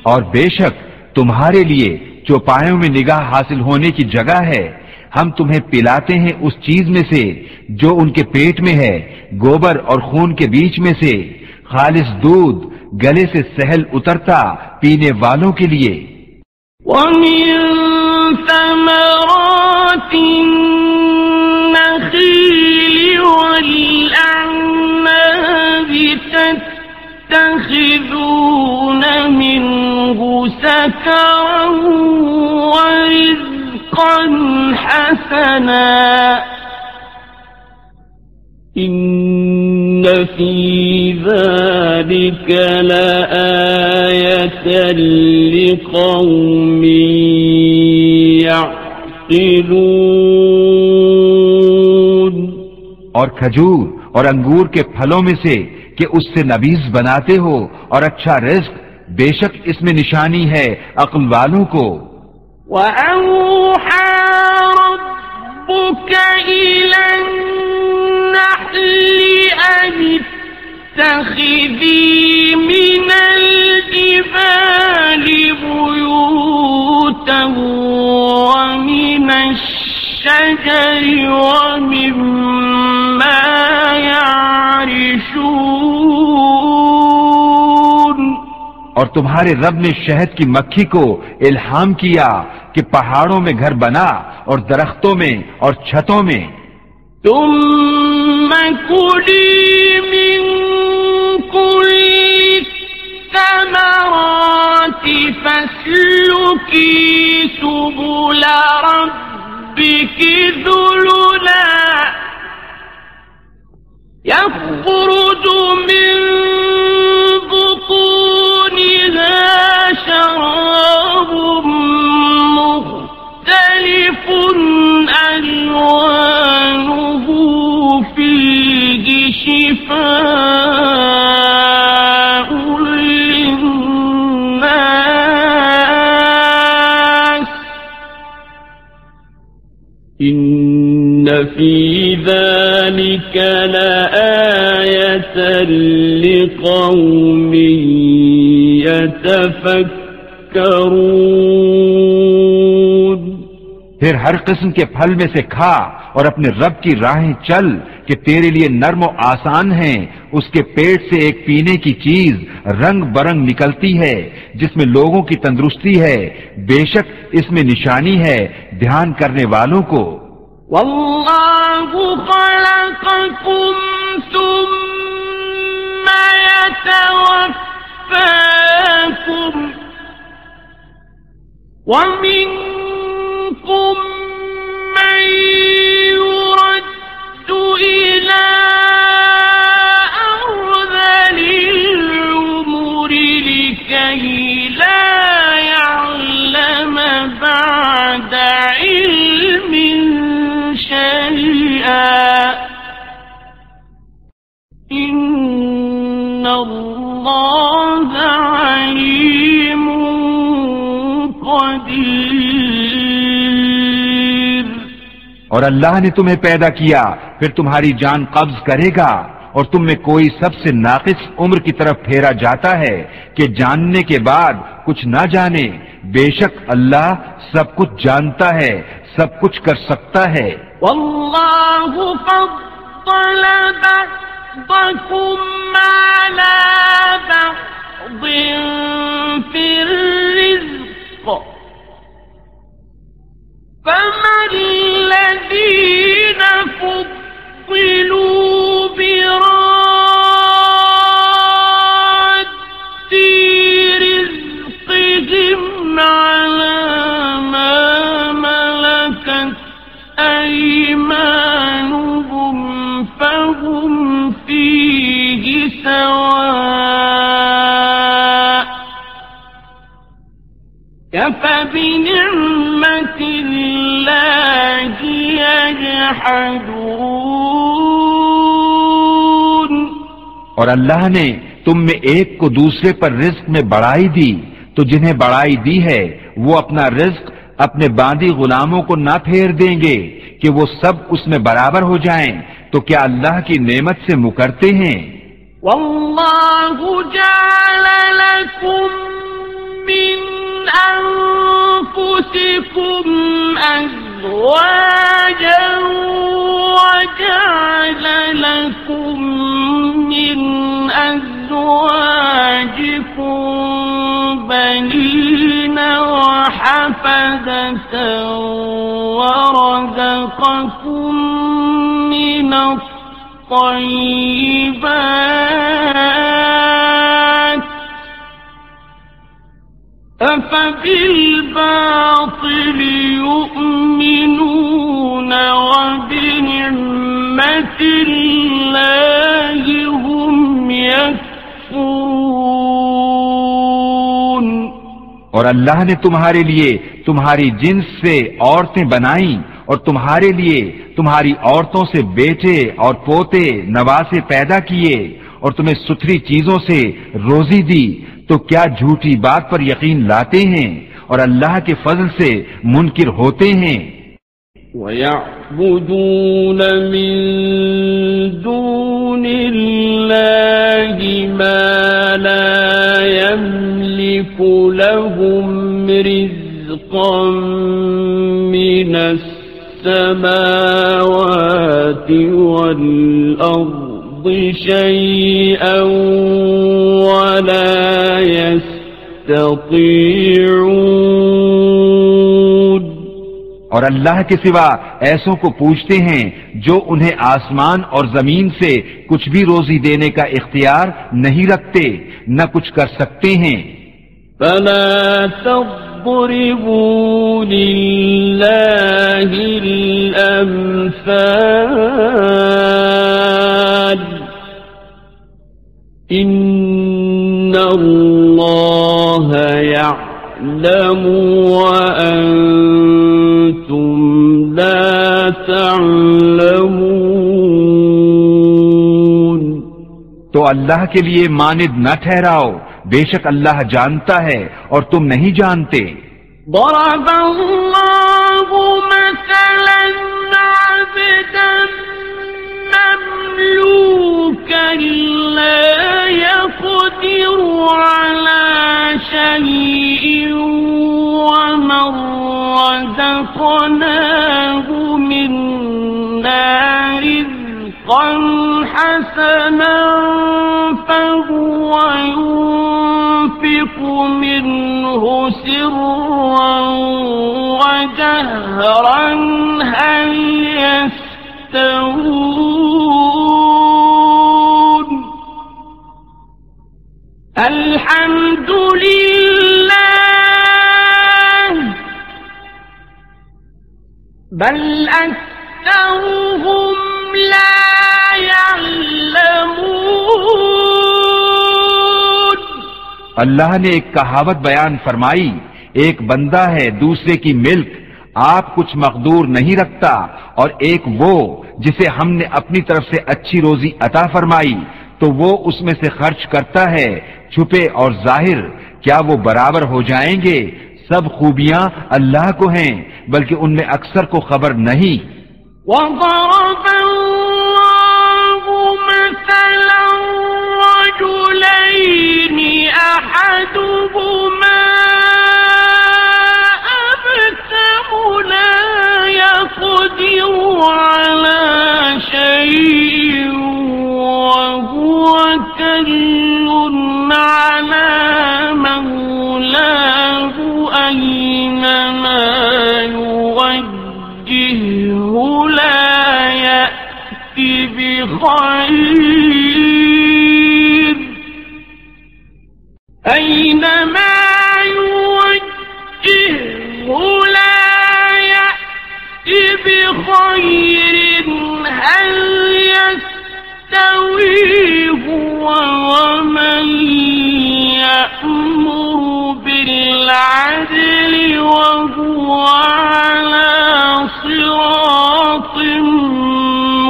اور بے شک تمہارے لیے چوپایوں میں نگاہ حاصل ہونے کی جگہ ہے، ہم تمہیں پلاتے ہیں اس چیز میں سے جو ان کے پیٹ میں ہے، گوبر اور خون کے بیچ میں سے، خالص دودھ گلے سے سہل اترتا پینے والوں کے لیے. وَمِن ثَمَرَاتِ النَّخِيلِ وَالْأَعْنَابِ تَتَّخِذُونَ مِنْهُ سَكَرًا وَرِزْقًا حَسَنًا إِنَّ فِي ذَلِكَ لَآيَةً لِقَوْمٍ يَعْقِلُونَ. اور کھجور اور انگور کے پھلوں میں سے کہ اس سے نبیذ بناتے ہو اور اچھا رزق، بے شک اس میں نشانی ہے عقل والوں کو. وَأَوْحَى رَبُّكَ إِلَى النَّحْلِ أَنِ اتَّخِذِي مِنَ الْجِبَالِ بُيُوتًا وَمِنَ الشَّجَرِ وَمِمَّا يَعْرِشُونَ. اور تمہارے رب نے شہد کی مکھی کو الہام کیا کہ پہاڑوں میں گھر بنا اور درختوں میں اور چھتوں میں. ثُمَّ كُلِي مِن كُلِّ الثَّمَرَاتِ فَاسْلُكِي سُبُلَ رَبِّكِ ذُلُلًا يَخْرُجُ مِن بُطُونِهَا شَرَابٌ مُخْتَلِفٌ أَلْوَانُهُ فِيهِ شِفَاءٌ لِلنَّاسِ إِنَّ فِي ذَلِكَ لَآيَةً لِقَوْمٍ يَتَفَكَّرُونَ. پھر ہر قسم کے پھل میں سے کھا اور اپنے رب کی راہیں چل کہ تیرے لیے نرم و آسان ہیں. اس کے پیٹ سے ایک پینے کی چیز رنگ برنگ نکلتی ہے جس میں لوگوں کی تندرستی ہے. بے شک اس میں نشانی ہے دھیان کرنے والوں کو. وَاللَّهُ خَلَقَكُمْ ثُمَّ يَتَوَفَّاكُمْ وَمِنكُم مَّن يُرَدُّ إِلَىٰ أَرْذَلِ الْعُمُرِ لِكَيْ لَا يَعْلَمَ بَعْدَ عِلْمٍ شَيْئًا إِنَّ اللَّهَ عَلِيمٌ قدیر. اور اللہ نے تمہیں پیدا کیا پھر تمہاری جان قبض کرے گا اور تم میں کوئی سب سے ناقص عمر کی طرف پھیرا جاتا ہے کہ جاننے کے بعد کچھ نہ جانے. بے شک اللہ سب کچھ جانتا ہے، سب کچھ کر سکتا ہے. واللہ فضل بعضکم علی بعض فی الرزق فما الذین فضلوا براد رزقهم على ما ملكت أيمانهم فهم فيه سواء أفبنعمة الله يجحدون. اور اللہ نے تم میں ایک کو دوسرے پر رزق میں بڑائی دی تو جنہیں بڑائی دی ہے وہ اپنا رزق اپنے باندی غلاموں کو نہ پھیر دیں گے کہ وہ سب اس میں برابر ہو جائیں. تو کیا اللہ کی نعمت سے مکرتے ہیں؟ واللہ جعل لکم من انفسکم ازواجا وجعل لکم من ازواجکم أزواجكم بنين وحفدة ورزقكم من الطيبات أفبالباطل يؤمنون وبنعمة الله هم يكفرون۔ اور اللہ نے تمہارے لیے تمہاری جنس سے عورتیں بنائیں اور تمہارے لیے تمہاری عورتوں سے بیٹے اور پوتے نواسے پیدا کیے اور تمہیں ستھری چیزوں سے روزی دی، تو کیا جھوٹی بات پر یقین لاتے ہیں اور اللہ کے فضل سے منکر ہوتے ہیں؟ وَيَعْبُدُونَ مِن دُونِ اللَّهِ مَا لَا يَمْلِكُ لَهُمْ رِزْقًا مِّنَ السَّمَاوَاتِ وَالْأَرْضِ شَيْئًا وَلَا يَسْتَطِيعُونَ۔ اور اللہ کے سوا ایسوں کو پوچھتے ہیں جو انہیں آسمان اور زمین سے کچھ بھی روزی دینے کا اختیار نہیں رکھتے، نہ کچھ کر سکتے ہیں۔ فَلَا تَضْرِبُوا لِلَّهِ الْأَمْثَالَ إِنَّ اللَّهَ يَعْلَمُ وَأَنْتُمْ لَا تَعْلَمُونَ۔ تو اللہ کے لیے ماند نہ ٹھہراؤ، بے شک اللہ جانتا ہے اور تم نہیں جانتے۔ ضرب الله مثلا عبدا مملوكا لا يقدر على شيء ومن رزقناه منا رزقا حسنا فهو ينفق منه سرا وجهرا هل يستوون؟ الحمد لله بل أكثرهم لا يعلمون۔ اللہ نے ایک کہاوت بیان فرمائی، ایک بندہ ہے دوسرے کی ملک، آپ کچھ مقدور نہیں رکھتا، اور ایک وہ جسے ہم نے اپنی طرف سے اچھی روزی عطا فرمائی تو وہ اس میں سے خرچ کرتا ہے، چھپے اور ظاہر، کیا وہ برابر ہو جائیں گے؟ سب خوبیاں اللہ کو ہیں، بلکہ ان میں اکثر کو خبر نہیں۔ وَضَرَبَ اللَّهُ مَثَلًا رَجُلَيْنِ أَحَدُهُمَا أَبْكَمُ لَا يَقْدِرُ عَلَى شَيْءٍ وَهُوَ كَلٌّ عَلَى مَوْلَاهُ أَيْنَمَا يُوَجِّههُ لَا يَأْتِ بِخَيْرٍ أَيْنَمَا يُوَجِّههُ لَا يَأْتِ بِخَيْرٍ هَلْ يَسْتَوِي هُوَ وَمَن يَأْمُرُ بِالْعَدْلِ وَهُوَ عَلَى صِرَاطٍ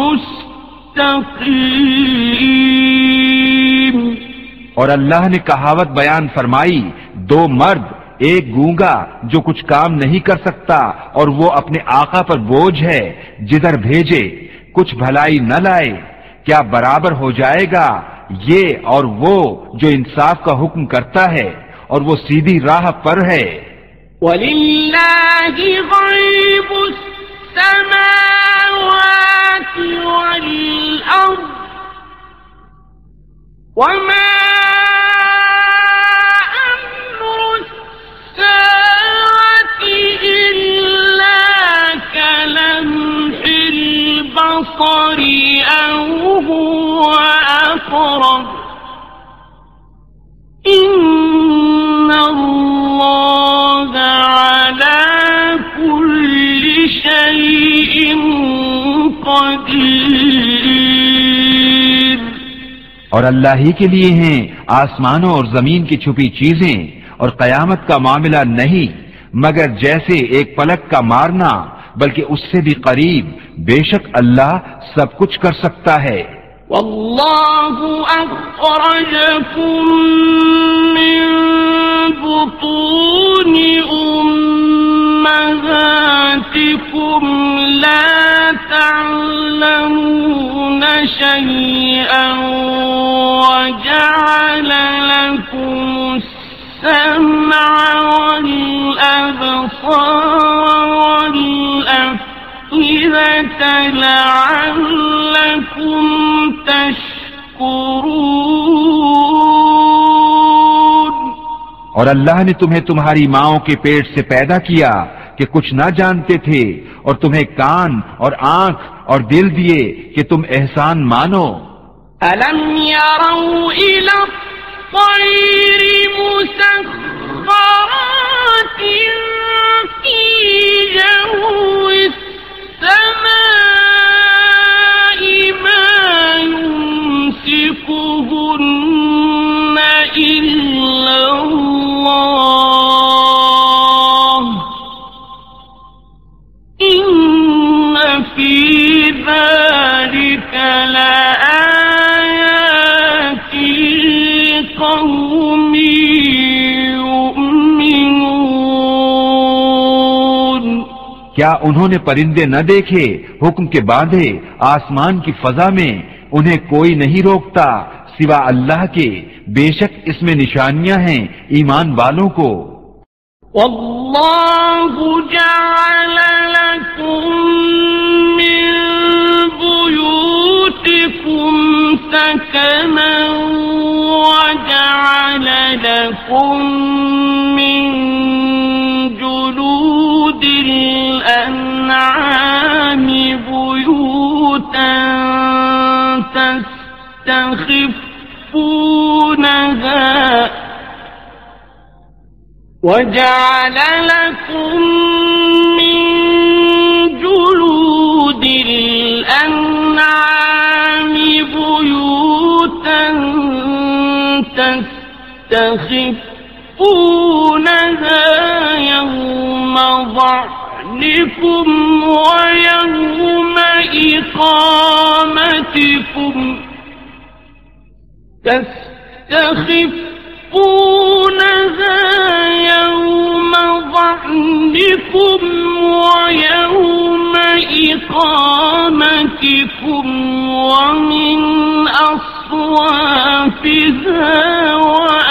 مُسْتَقِيمٍ۔ اور اللہ نے کہاوت بیان فرمائی، دو مرد، ایک گونگا جو کچھ کام نہیں کر سکتا اور وہ اپنے آقا پر بوجھ ہے، جدھر بھیجے کچھ بھلائی نہ لائے، کیا برابر ہو جائے گا یہ اور وہ جو انصاف کا حکم کرتا ہے اور وہ سیدھی راہ پر ہے۔ وَلِلَّهِ غَيْبُ السَّمَاوَاتِ وَالْأَرْضِ وَمَا بصير. اور اللہ ہی کے لیے ہیں آسمانوں اور زمین کی چھپی چیزیں، اور قیامت کا معاملہ نہیں مگر جیسے ایک پلک کا مارنا، بلکہ اس سے بھی قریب. بے شک اللہ سب کچھ کر سکتا ہے. والله أخرجكم من بطون أمهاتكم لا تعلمون شيئا وجعل لكم السمع والأبصار والأفئدة لعلكم تشکرون. اور اللہ نے تمہیں تمہاری ماؤں کے پیٹ سے پیدا کیا کہ کچھ نہ جانتے تھے، اور تمہیں کان اور آنکھ اور دل دیے کہ تم احسان مانو. ألم يروا إلى الطير مسخرات في جو السماء ما يمسكهن إلا الله إن في ذلك لآيات لقوم يؤمنون. کیا انہوں نے پرندے نہ دیکھے حکم کے باندھے آسمان کی فضا میں؟ انہیں کوئی نہیں روکتا سوا اللہ کے. بے شک اس میں نشانیاں ہیں ایمان والوں کو. والله جعل لكم من بيوتكم سكنا وجعل لكم من جلود الأنعام بيوتا تستخفونها وجعل لكم من جلود الأنعام بيوتا تستخفونها يوم ظعنكم ويوم إقامتكم تستخفونها يوم ظعنكم ويوم إقامتكم ومن أصوافها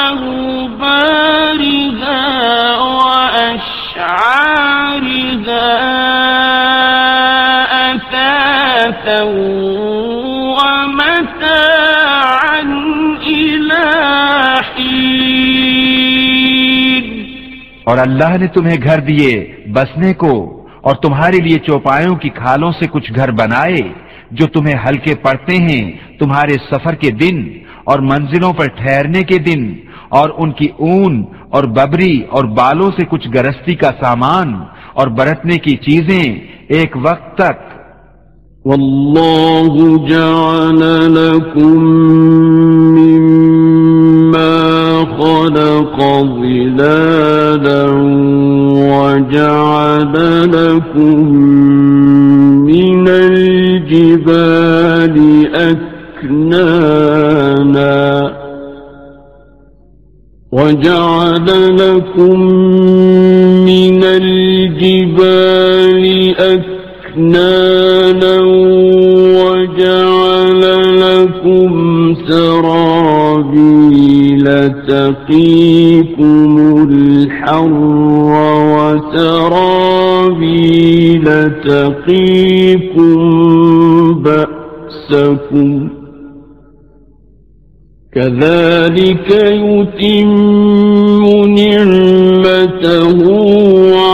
وأوبارها وأشعارها أثاثا ومتاعا إلى حين. اور اللہ نے تمہیں گھر دیے بسنے کو، اور تمہارے لیے چوپایوں کی کھالوں سے کچھ گھر بنائے جو تمہیں ہلکے پڑتے ہیں تمہارے سفر کے دن اور منزلوں پر ٹھہرنے کے دن، اور ان کی اون اور ببری اور بالوں سے کچھ گرستی کا سامان اور برتنے کی چیزیں ایک وقت تک. والله جعل لكم مما خلق ظلالا وجعل لكم من الجبال أكنانا وجعل لكم من الجبال أكنانا وجعل لكم سرابيل تقيكم الحر وسرابيل تقيكم بأسكم كذلك يتم نعمته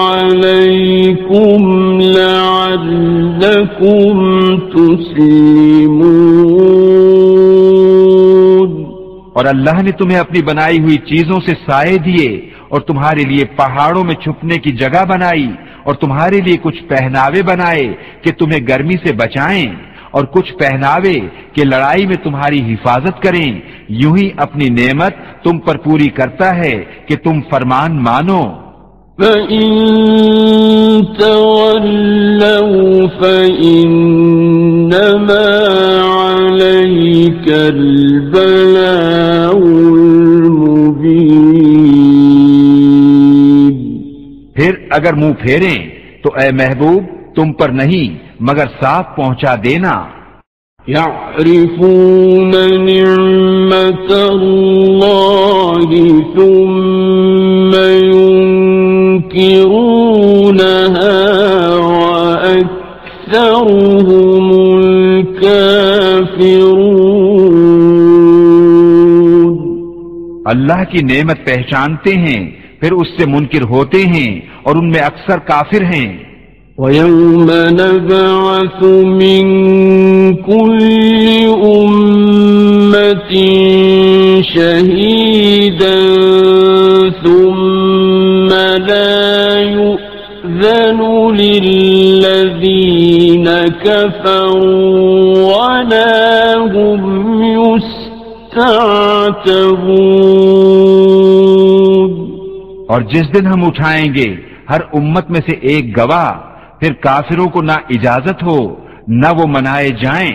عليكم لعلكم تسلمون. اور اللہ نے تمہیں اپنی بنائی ہوئی چیزوں سے سائے دیے، اور تمہارے لیے پہاڑوں میں چھپنے کی جگہ بنائی، اور تمہارے لیے کچھ پہناوے بنائے کہ تمہیں گرمی سے بچائیں، اور کچھ پہناوے کہ لڑائی میں تمہاری حفاظت کریں، یوں ہی اپنی نعمت تم پر پوری کرتا ہے کہ تم فرمان مانو۔ فَإِن تَوَلَّوْا فَإِنَّمَا عَلَيْكَ الْبَلَاغُ الْمُبِينُ۔ پھر اگر منہ پھیریں تو اے محبوب تم پر نہیں مگر صاف پہنچا دینا۔ يَعْرِفُونَ نِعْمَةَ اللَّهِ ثُمَّ يُنكِرُونَهَا وَأَكْثَرُهُمُ الْكَافِرُونَ۔ اللہ کی نعمت پہچانتے ہیں پھر اس سے منکر ہوتے ہیں اور ان میں اکثر کافر ہیں۔ وَيَوْمَ نَبْعَثُ مِن كُلِّ أُمَّةٍ شَهِيدًا ثُمَّ لَا يُؤْذَنُ لِلَّذِينَ كَفَرُوا وَلَا هُمْ يُسْتَعْتَبُونَ۔ اور جس دن ہم اٹھائیں گے ہر امت میں سے ایک گواہ، پھر کافروں کو نہ اجازت ہو نہ وہ منائے جائیں۔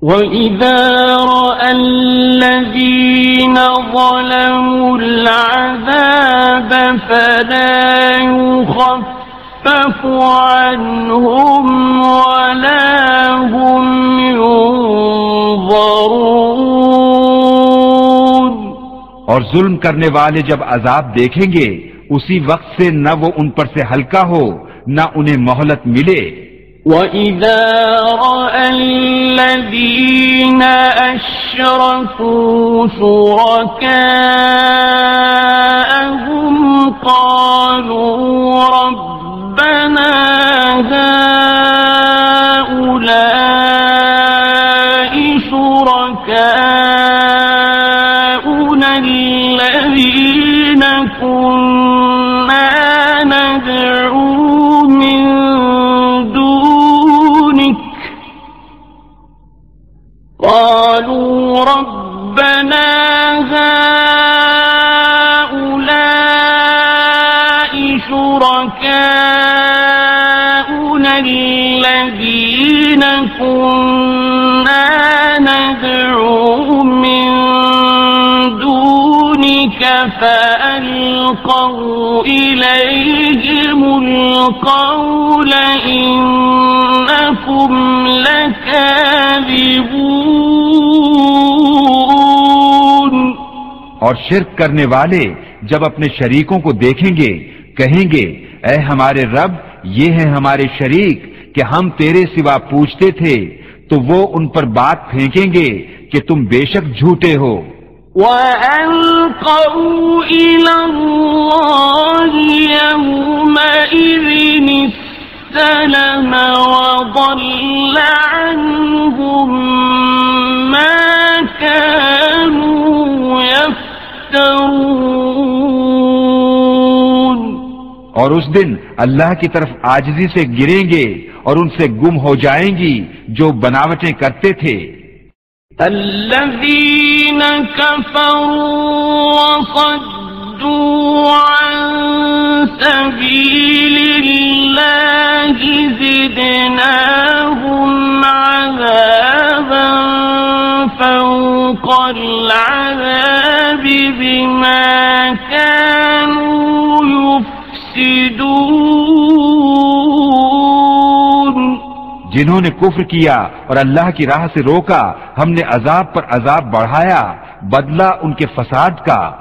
وَإِذَا رَأَى الَّذِينَ ظَلَمُوا الْعَذَابَ فَلَا يُخَفَّفُ عَنْهُمْ وَلَا هُمْ يُنظَرُونَ۔ اور ظلم کرنے والے جب عذاب دیکھیں گے اسی وقت سے نہ وہ ان پر سے ہلکا ہو نہ انہیں مہلت ملے۔ وَإِذَا رَأَى الَّذِينَ أَشْرَكُوا شُرَكَاءَهُمْ قَالُوا رَبَّنَا هَؤُلَاءِ شُرَكَاؤُنَا الَّذِينَ كُنَّا نَدْعُو مِن دُونِكَ قَالُوا رَبَّنَا هَؤُلَاءِ شُرَكَاؤُنَا الَّذِينَ كُنَّا نَدْعُو مِن دُونِكَ فَأَلْقَوْا إِلَيْهِمُ الْقَوْلَ إِنَّكُمْ لَكَاذِبُونَ۔ اور شرک کرنے والے جب اپنے شریکوں کو دیکھیں گے کہیں گے اے ہمارے رب یہ ہیں ہمارے شریک کہ ہم تیرے سوا پوچھتے تھے، تو وہ ان پر بات پھینکیں گے کہ تم بے شک جھوٹے ہو۔ وَأَلْقَوْا إِلَى اللَّهِ يَوْمَئِذٍ السَّلَمَ وَضَلَّ عَنْهُمْ مَا كَانُوا يَفْتَرُونَ۔ اور اس دن اللہ کی طرف عاجزی سے گریں گے اور ان سے گم ہو جائیں گی جو بناوٹیں کرتے تھے۔ الذين كفروا وصدوا عن سبيل الله زدناهم عذابا فوق العذاب بما كانوا يفسدون۔ جنہوں نے کفر کیا اور اللہ کی راہ سے روکا ہم نے عذاب پر عذاب بڑھایا بدلہ ان کے فساد کا۔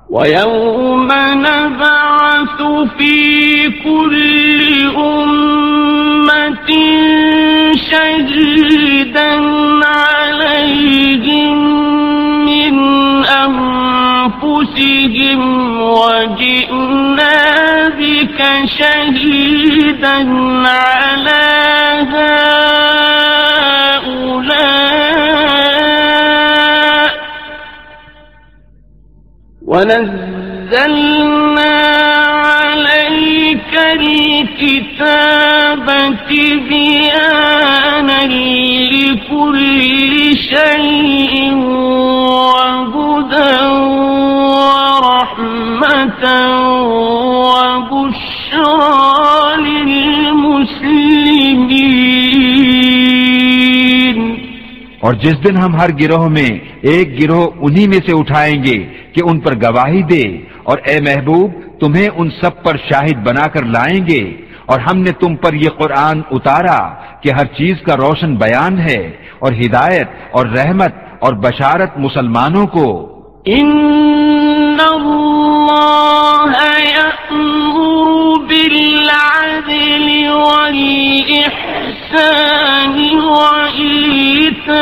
وَيَوْمَ نَبْعَثُ فِي كُلِّ أُمَّةٍ شَهِيدًا عَلَيْهِمْ مِنْ أَنفُسِهِمْ وَجِئْنَا بِكَ شَهِيدًا عَلَى هؤلاء ونزلنا عليك الكتاب تبيانا لكل شيء وهدى ورحمة وبشرى للمسلمين. اور جس دن ہم ہر گروہ میں ایک گروہ انہی میں سے اٹھائیں گے کہ ان پر گواہی دے، اور اے محبوب تمہیں ان سب پر شاہد بنا کر لائیں گے، اور ہم نے تم پر یہ قرآن اتارا کہ ہر چیز کا روشن بیان ہے، اور ہدایت اور رحمت اور بشارت مسلمانوں کو. ان اللہ یأمر بالعدل والإحسان وإیتاء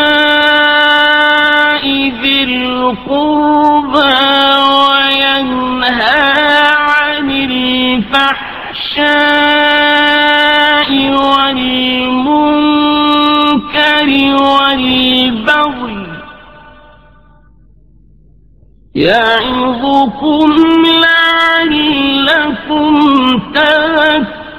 ذی القربى وینہی عن الفحشاء والمنکر والبغی یعظکم لعلکم تذکرون.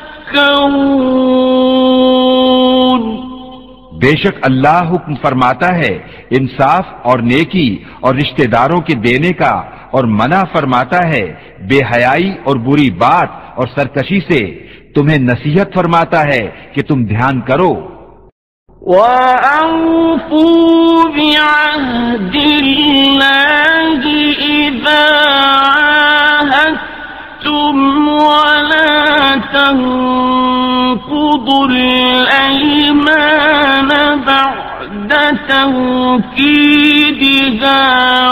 بے شک اللہ حکم فرماتا ہے انصاف اور نیکی اور رشتہ داروں کے دینے کا، اور منع فرماتا ہے بے حیائی اور بری بات اور سرکشی سے، تمہیں نصیحت فرماتا ہے کہ تم دھیان کرو. وَأَوْفُوا بِعَهْدِ اللَّهِ إِذَا عَاهَدتُّمْ وَلَا تَنقُضُوا الْأَيْمَانَ بَعْدَ تَوْكِيدِهَا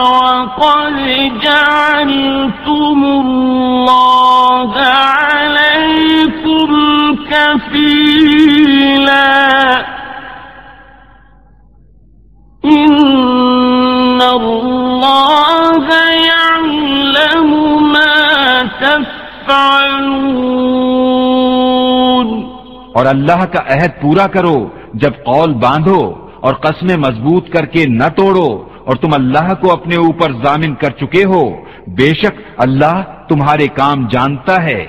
وَقَدْ جَعَلْتُمُ اللَّهَ عَلَيْكُمْ كَفِيلًا. ان اللہ یعلم ما تفعلون. اور اللہ کا عہد پورا کرو جب قول باندھو، اور قسمیں مضبوط کر کے نہ توڑو، اور تم اللہ کو اپنے اوپر ضامن کر چکے ہو، بے شک اللہ تمہارے کام جانتا ہے.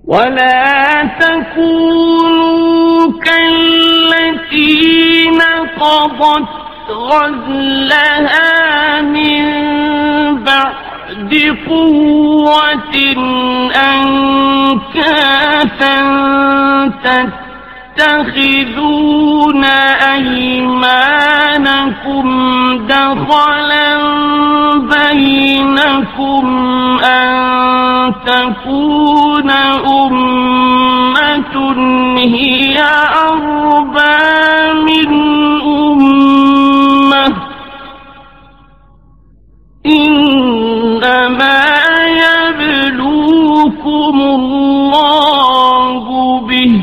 وَلَا تَكُونُوا كَالَّتِي نَقَضَتْ غزلها من بعد قوة أنكاثا تتخذون أيمانكم دخلا بينكم أن تكون أمة هي أربى من انما يبلوكم الله به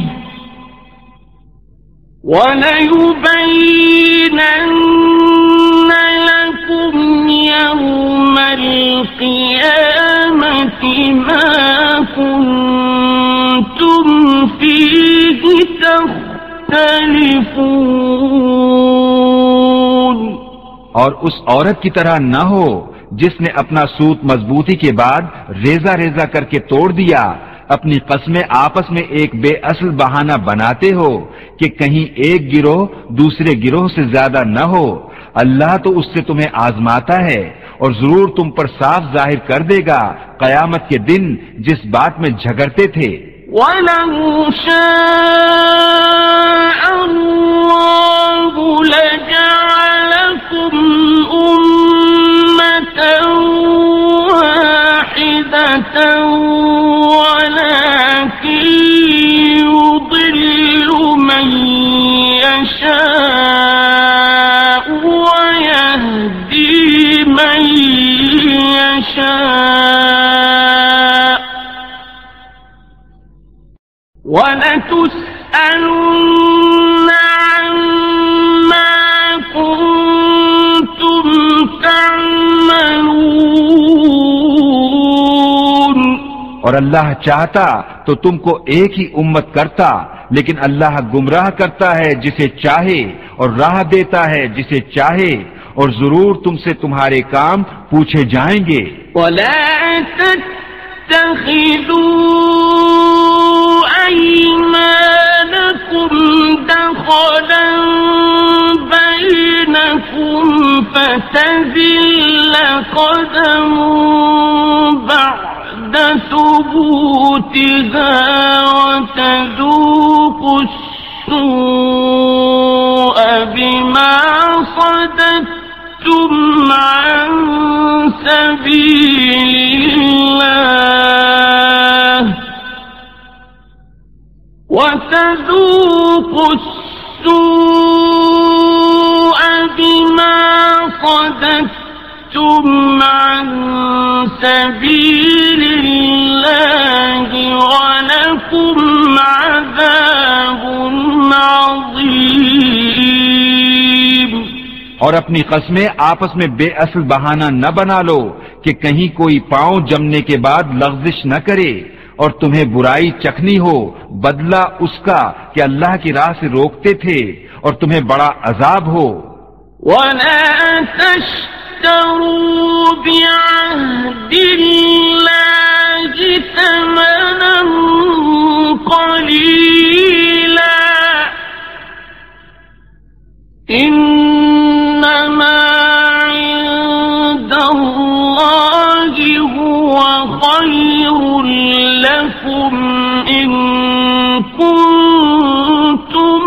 وليبينن لكم يوم القيامة ما كنتم فيه تختلفون. اور اس عورت کی طرح نہ ہو جس نے اپنا سوت مضبوطی کے بعد ریزہ ریزہ کر کے توڑ دیا، اپنی قسمیں آپس میں ایک بے اصل بہانہ بناتے ہو کہ کہیں ایک گروہ دوسرے گروہ سے زیادہ نہ ہو. اللہ تو اس سے تمہیں آزماتا ہے، اور ضرور تم پر صاف ظاہر کر دے گا قیامت کے دن جس بات میں جھگڑتے تھے. وَلَوْ شَاءَ اللَّهُ لَجَعَلَكُمْ أُمَّةً وَاحِدَةً وَلَكِنْ يُضِلُّ مَن يَشَاءُ وَيَهْدِي مَن يَشَاءُ وَلَتُسْأَلُنَّ عَمَّا كُنتُمْ تَعْمَلُونَ. اور اللہ چاہتا تو تم کو ایک ہی امت کرتا، لیکن اللہ گمراہ کرتا ہے جسے چاہے اور راہ دیتا ہے جسے چاہے، اور ضرور تم سے تمہارے کام پوچھے جائیں گے. وَلَا تتخذوا أيمانكم دخلا بينكم فتزل قدم بعد ثبوتها وتذوقوا السوء بما صددتم عن سبيل الله وتذوقوا السوء بما صددتم عن سبيل الله ولكم عذاب عظيم۔ اور اپنی قسمیں آپس میں بے اصل بہانہ نہ بنا لو کہ کہیں کوئی پاؤں جمنے کے بعد لغزش نہ کرے اور تمہیں برائی چکھنی ہو بدلہ اس کا کہ اللہ کی راہ سے روکتے تھے اور تمہیں بڑا عذاب ہو۔ وَلَا تَشْتَرُوا بِعَهْدِ اللَّهِ ثَمَنًا قَلِيلًا إِنَّمَا عِندَ اللَّهِ هُوَ خَيْرٌ لَكُمْ إِن كُنتُمْ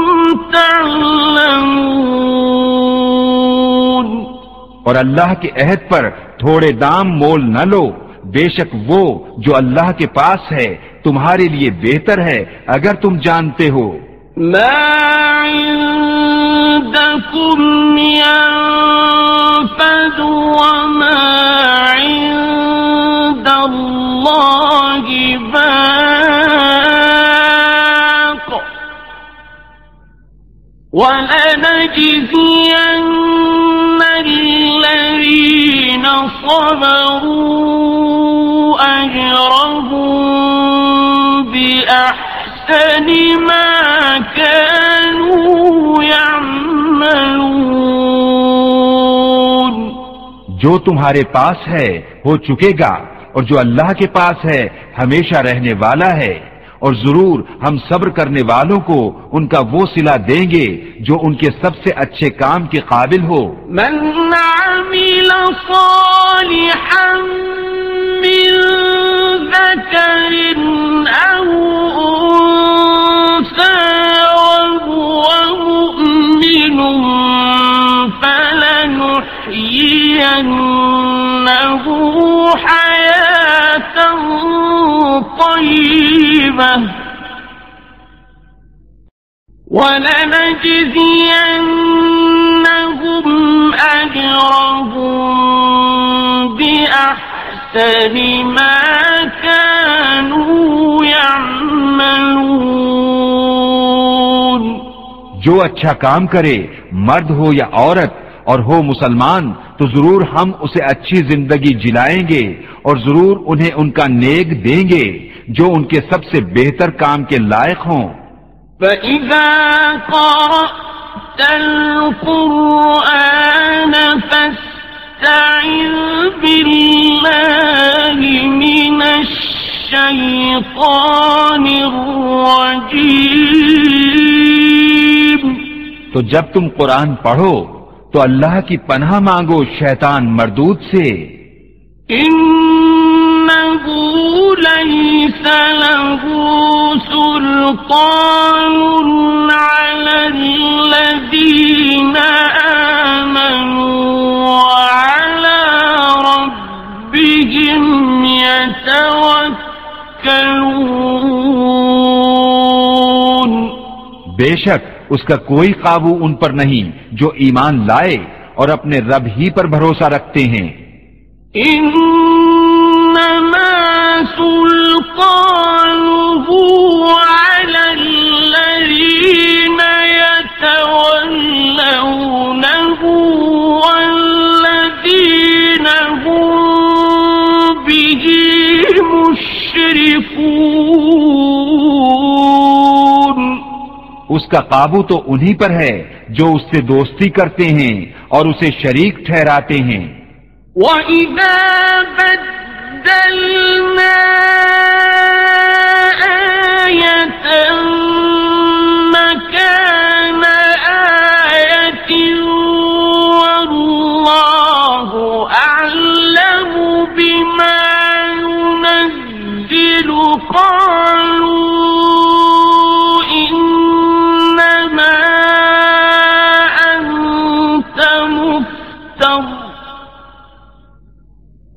تَعْلَمُونَ۔ اور اللہ کے عہد پر تھوڑے دام مول نہ لو، بے شک وہ جو اللہ کے پاس ہے تمہارے لیے بہتر ہے اگر تم جانتے ہو۔ ما عندكم ينفد وما عند الله باق ولنجزين الذين صبروا أجرهم بأحسن ما كانوا يعملون۔ جو تمہارے پاس ہے ہو چکے گا اور جو اللہ کے پاس ہے ہمیشہ رہنے والا ہے، اور ضرور ہم صبر کرنے والوں کو ان کا وہ صلہ دیں گے جو ان کے سب سے اچھے کام کے قابل ہو۔ من عمل صالحا من ذكر أو أنثى وهو مؤمن فلنحيينه حياة طيبة ولنجزينهم أجرهم بأحسن ما كانوا يعملون۔ جو اچھا کام کرے مرد ہو یا عورت اور ہو مسلمان تو ضرور ہم اسے اچھی زندگی جلائیں گے اور ضرور انہیں ان کا نیک دیں گے جو ان کے سب سے بہتر کام کے لائق ہوں۔ فَإِذَا قَرَأْتَ الْقُرْآنَ فَاسْتَعِذْ بِاللَّهِ مِنَ الشَّيْطَانِ الرَّجِيمِ۔ تو جب تم قرآن پڑھو تو اللہ کی پناہ مانگو شیطان مردود سے۔ إِنَّهُ لَيْسَ لَهُ سُلْطَانٌ عَلَى الَّذِينَ آمَنُوا وَعَلَى رَبِّهِمْ يَتَوَكَّلُونَ۔ بے شک اس کا کوئی قابو ان پر نہیں جو ایمان لائے اور اپنے رب ہی پر بھروسہ رکھتے ہیں۔ انما سلطانه على الذين يتولونه والذين هم به مشركون۔ اس کا قابو تو انہی پر ہے جو اس سے دوستی کرتے ہیں اور اسے شریک ٹھہراتے ہیں۔ وَإِذَا بَدَّلْنَا السبيل قالوا إنما أنت مفتر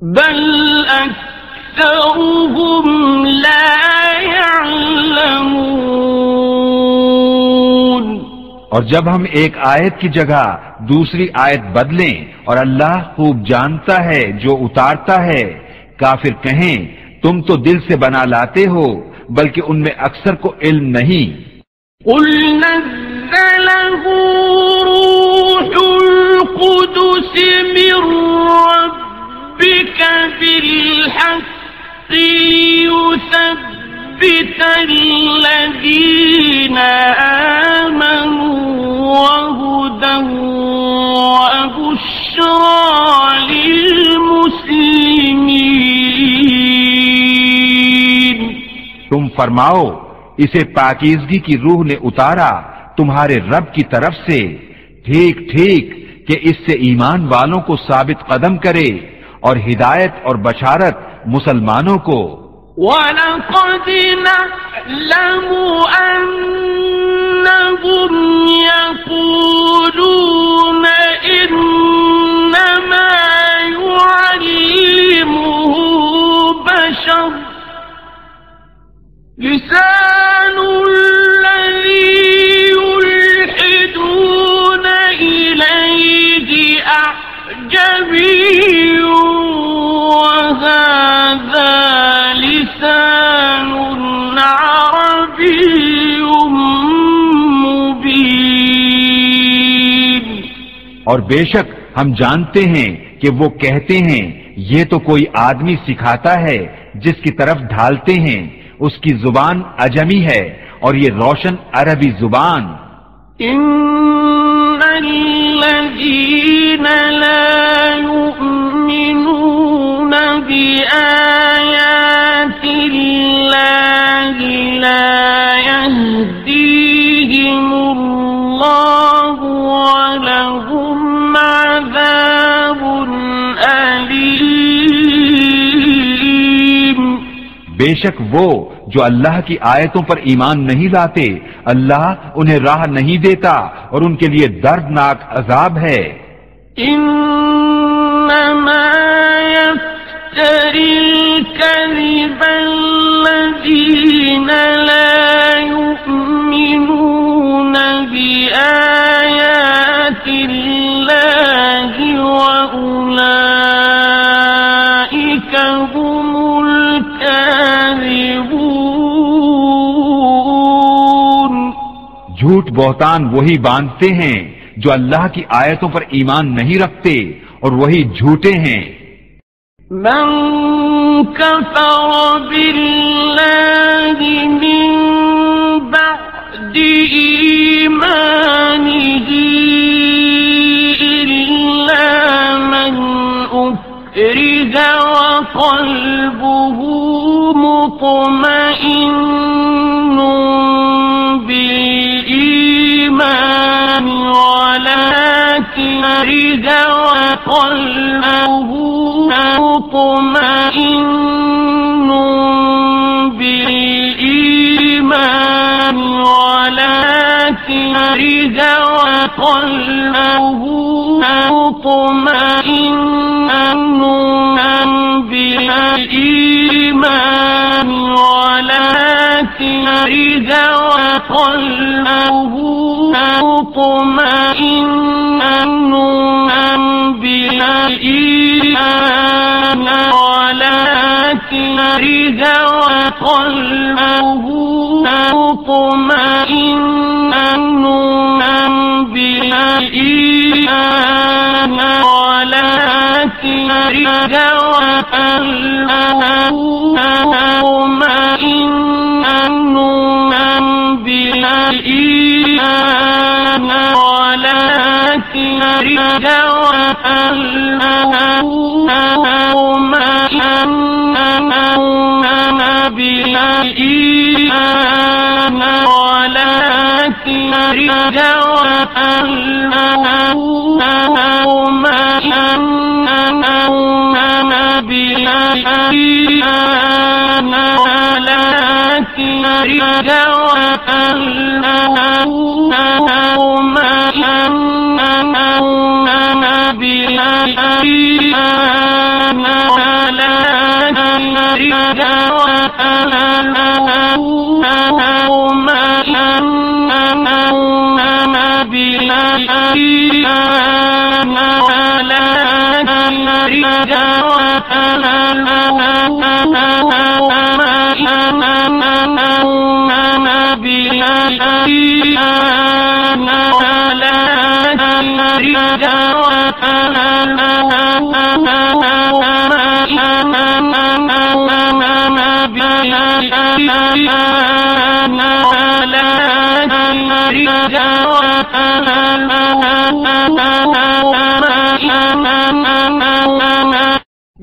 بل أكثرهم لا يعلمون۔ اور جب ہم ایک آیت کی جگہ دوسری آیت بدلیں اور اللہ خوب جانتا ہے جو اتارتا ہے، کافر کہیں تم تو دل سے بنا لاتے ہو بلکہ ان میں اکثر کو علم نہیں۔ قل نزله روح القدس من ربك بالحق ليثبت الذين آمنوا وهدى وبشرى للمسلمين۔ تم فرماؤ اسے پاکیزگی کی روح نے اتارا تمہارے رب کی طرف سے، ٹھیک ٹھیک کہ اس سے ایمان والوں کو ثابت قدم کرے اور ہدایت اور بشارت مسلمانوں کو۔ وَلَقَدْ نَعْلَمُ أَنَّهُمْ يَقُولُونَ إِنَّمَا يُعَلِّمُهُ بَشَرٌ لِسَانُ الَّذِي يُلْحِدُونَ إِلَيْهِ أَعْجَمِيٌّ وَهَذَا لِسَانٌ عَرَبِيٌّ مُبِينٌ۔ اور بے شک ہم جانتے ہیں کہ وہ کہتے ہیں یہ تو کوئی آدمی سکھاتا ہے جس کی طرف ڈھالتے ہیں، اس کی زبان عجمی ہے اور یہ روشن عربی زبان۔ إِنَّ الَّذِينَ لَا يُؤْمِنُونَ بِآيَاتِ اللَّهِ لَا يَهْدِيهِمُ اللَّهُ وَلَهُمْ عَذَابٌ أَلِيمٌ۔ بے شک وہ جو اللہ کی آیتوں پر ایمان نہیں لاتے، اللہ انہیں راہ نہیں دیتا اور ان کے لیے دردناک عذاب ہے۔ إنما يفتري الكذب الذين لا يؤمنون بآيات الله وأولئك هم الكاذبون۔ جھوٹ بہتان وہی باندھتے ہیں جو اللہ کی آیتوں پر ایمان نہیں رکھتے اور وہی جھوٹے ہیں۔ من كفر بالله من بعد إيمانه إلا من أكره وقلبه مطمئن بالإيمان ولكن وقلبه مطمئن بالإيمان ولكن وقلبه مطمئن بالإيمان ولكن وقلبه مطمئن بالإيمان ولكن وقلبه مطمئن بالإيمان ولكن وقلبه مطمئن بالإيمان ولكن وقلبه مطمئن بالإيمان ولكن وقلبه مطمئن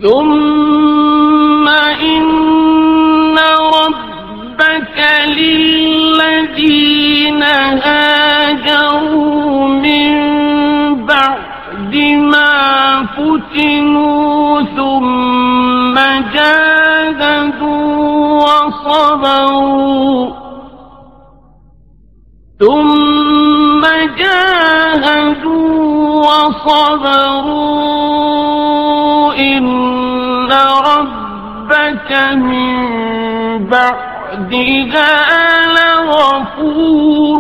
ثم إن ربك للذين هاجروا من بعد ما فتنوا ثم جاهدوا وصبروا إن ربك من بعدها لغفور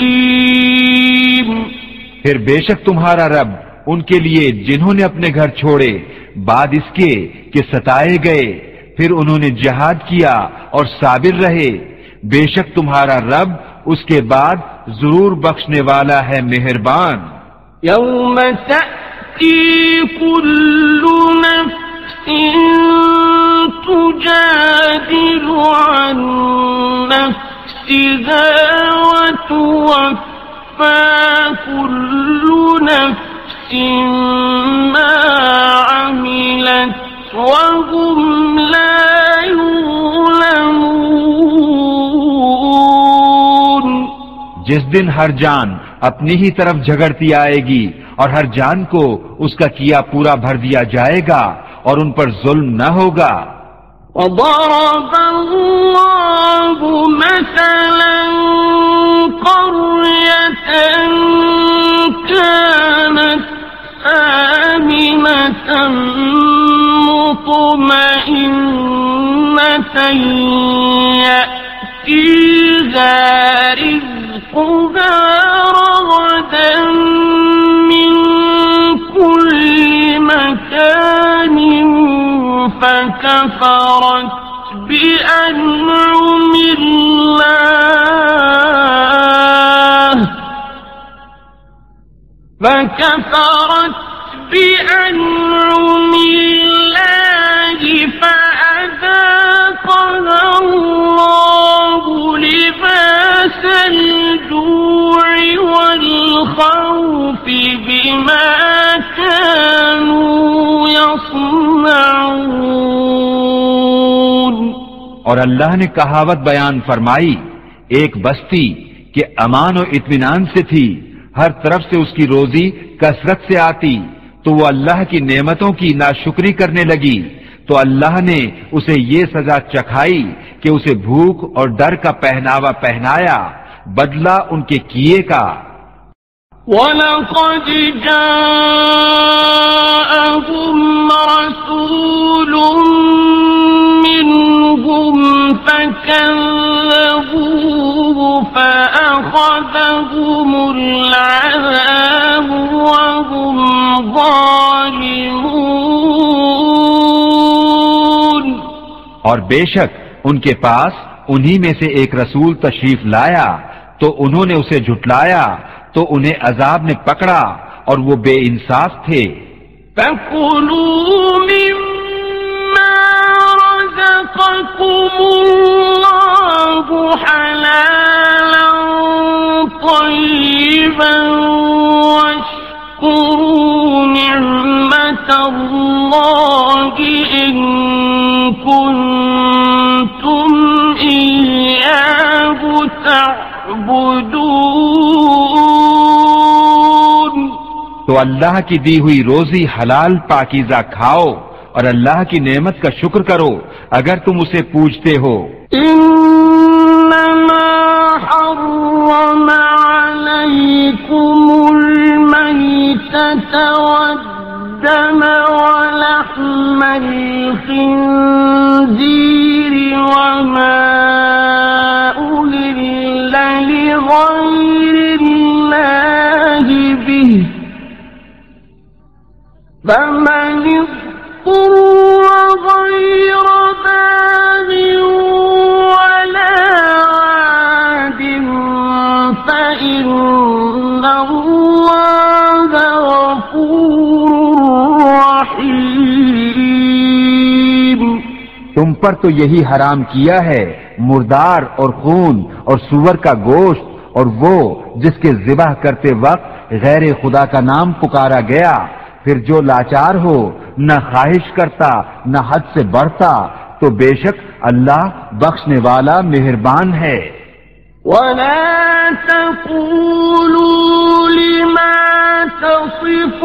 رحيم. پھر بے شک تمہارا رب ان کے لیے جنہوں نے اپنے گھر چھوڑے بعد اس کے کہ ستائے گئے پھر انہوں نے جہاد کیا اور صابر رہے، بے شک تمہارا رب اس کے بعد ضرور بخشنے والا ہے مہربان. یوم تأتی کل نفس تجادل عن نفسها وتوفى كل نفس ما عملت وهم لا يظلمون. جس دن ہر جان اپنی ہی طرف جھگڑتی آئے گی اور ہر جان کو اس کا کیا پورا بھر دیا جائے گا اور ان پر ظلم نہ ہوگا. وضرب الله مثلا قرية كانت آمنة مطمئنة يأتيها رزقها رغدا من كل مكان فكفرت بأنعم الله فأذاقها الله لباس الجوع والخوف بما كانوا يصنعون. اور اللہ نے کہاوت بیان فرمائی، ایک بستی کہ امان و اطمینان سے تھی، ہر طرف سے اس کی روزی کثرت سے آتی، تو وہ اللہ کی نعمتوں کی ناشکری کرنے لگی تو اللہ نے اسے یہ سزا چکھائی کہ اسے بھوک اور ڈر کا پہناوا پہنایا، بدلہ ان کے کیے کا. وَلَقَدْ جَاءَهُمْ رَسُولٌ مِّنْهُمْ فَكَذَّبُوهُ فَأَخَذَهُمُ الْعَذَابُ وَهُمْ ظَالِمُونَ. اور بے شک ان کے پاس انہی میں سے ایک رسول تشریف لایا تو انہوں نے اسے جھٹلایا تو انہیں عذاب نے پکڑا اور وہ بے انصاف تھے. فَكُلُوا مِمَّا رَزَقَكُمُ اللَّهُ حَلَالًا طَيِّبًا وَاشْكُرُوا نِعْمَةَ اللَّهِ إِن كُنتُمْ إِيَّاهُ تعبدون. تو تو اللہ کی دی ہوئی روزی حلال پاکیزہ کھاؤ اور اللہ کی نعمت کا شکر کرو اگر تم اسے پوجتے ہو۔ انما حرم علیکم المیتۃ والدم ولحم الخنزیر وما أهل لغير الله به فمن اضطر غير باغ ولا عاد فإن الله غفور رحيم۔ تم پر تو یہی حرام کیا ہے مردار اور خون اور سور کا گوشت اور وہ جس کے ذبح کرتے وقت غیر خدا کا نام پکارا گیا، پھر جو لاچار ہو، نہ خواہش کرتا نہ حد سے بڑھتا، تو بے شک اللہ بخشنے والا مہربان ہے۔ وَلَا تَقُولُوا لِمَا تَصِفُ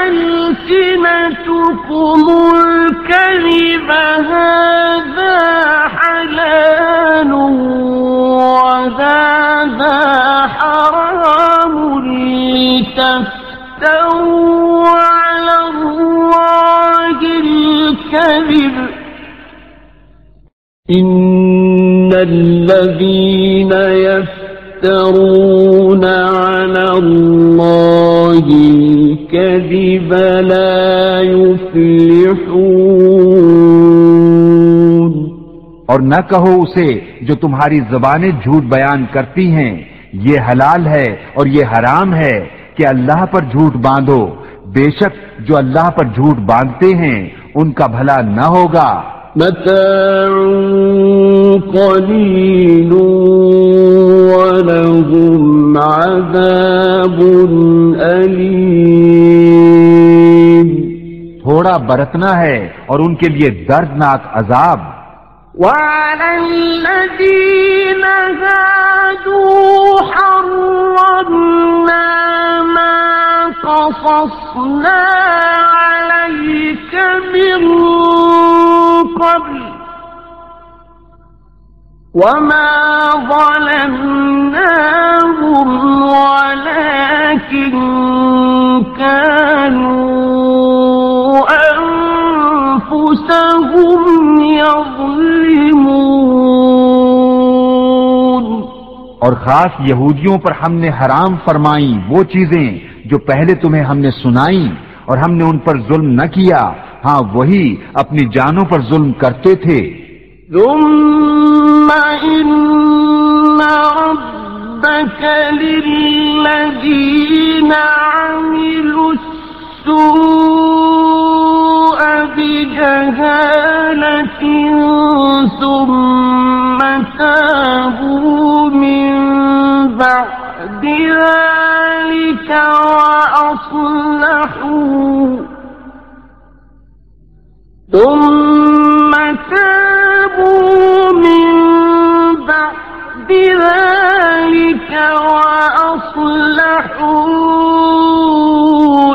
أَلْسِنَتُكُمُ الْكَذِبَ هَذَا حَلَالٌ وَهَذَا حَرَامٌ لِتَفْتَرُوا عَلَى اللَّهِ الْكَذِبَ إِنَّ الَّذِينَ يَفْتَرُونَ عَلَى اللَّهِ الْكَذِبَ لَا يُفْلِحُونَ۔ اور نہ کہو اسے جو تمہاری زبانیں جھوٹ بیان کرتی ہیں، یہ حلال ہے اور یہ حرام ہے کہ اللہ پر جھوٹ باندھو، بے شک جو اللہ پر جھوٹ باندھتے ہیں ان کا بھلا نہ ہوگا۔ متاع قلیل ولہم عذاب علیم۔ تھوڑا برتنا ہے اور ان کے لیے دردناک عذاب۔ وعلى الذين هادوا حرمنا ما قصصنا عليك من قبل وما ظلمناهم ولكن كانوا أنفسهم يظلمون۔ اور خاص یہودیوں پر ہم نے حرام فرمائیں وہ چیزیں جو پہلے تمہیں ہم نے سنائیں، اور ہم نے ان پر ظلم نہ کیا، ہاں وہی اپنی جانوں پر ظلم کرتے تھے۔ ثم إن ربك للذين عملوا السوء بجهالة ثم تابوا من بعد ذلك وأصلحوا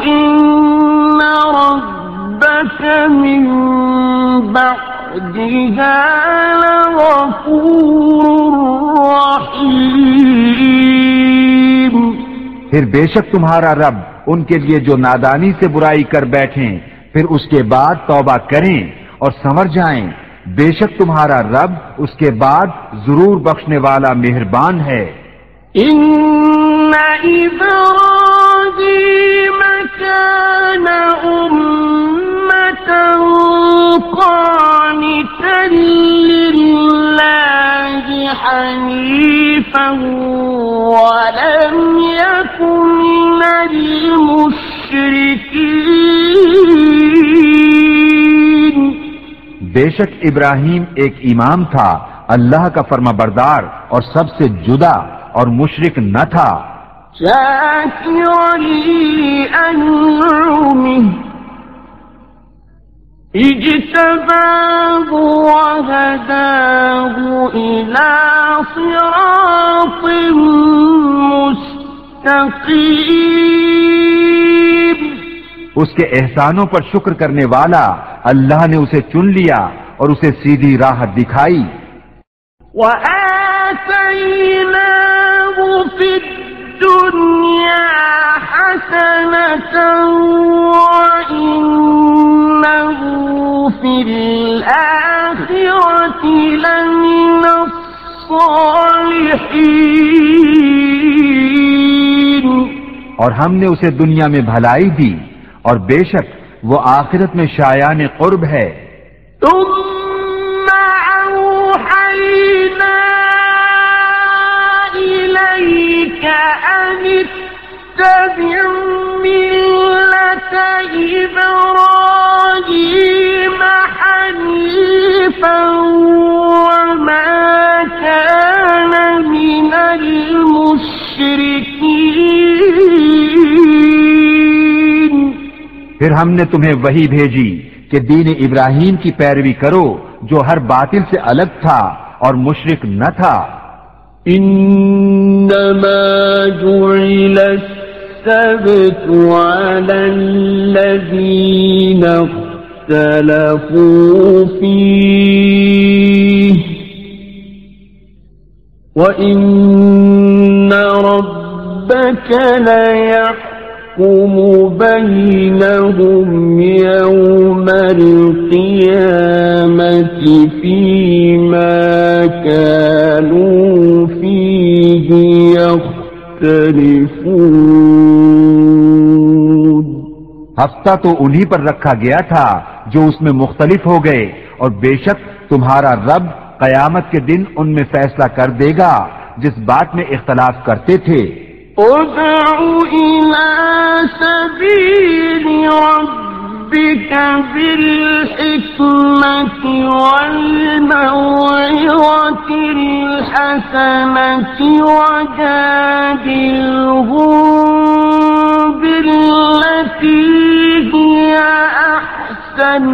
إن ربك من بعدها لغفور رحيم۔ پھر بے شک تمہارا رب ان کے لیے جو نادانی سے برائی کر بیٹھیں پھر اس کے بعد توبہ کریں اور سنور جائیں، بے شک تمہارا رب اس کے بعد ضرور بخشنے والا مہربان ہے۔ إن إبراهيم كان أمة قانتا لله حنيفا ولم يكن من المشركين۔ بے شک ابراہیم ایک امام تھا، اللہ کا فرما بردار اور سب سے جدا اور مشرک نہ تھا۔ شاكرا لأنعمه اجتباه وهداه إلى صراط مستقيم۔ اس کے احسانوں پر شکر کرنے والا اللہ نے اسے چن لیا اور اسے سیدھی راہ دکھائی. وَآتَيْنَاهُ فِي الدُّنْيَا حَسَنَةً وَإِنَّهُ فِي الْآخِرَةِ لَمِنَ الصَّالِحِينَ. اور ہم نے اسے دنیا میں بھلائی دی اور بے شک وہ آخرت میں شایان قرب ہے. ثُمَّ أَوْحَيْنَا إِلَيْكَ أَنِ اتَّبِعْ مِلَّةَ إِبْرَاهِيمَ حَنِيفًا وَمَا كَانَ مِنَ الْمُشْرِكِينَ. پھر ہم نے تمہیں وحی بھیجی کہ دین ابراہیم کی پیروی کرو جو ہر باطل سے الگ تھا اور مشرک نہ تھا. انما جعل السبت على الذين اختلفوا فيه وإن ربك ليحكم بينهم يوم القيامة فيما كانوا فيه يختلفون. ہفتہ تو انہی پر رکھا گیا تھا جو اس میں مختلف ہو گئے اور بے شک تمہارا رب قیامت کے دن ان میں فیصلہ کر دے گا جس بات میں اختلاف کرتے تھے. ادع إلى سبيل ربك بالحكمة والموعظة الحسنة وجادلهم بالتي هي أحسن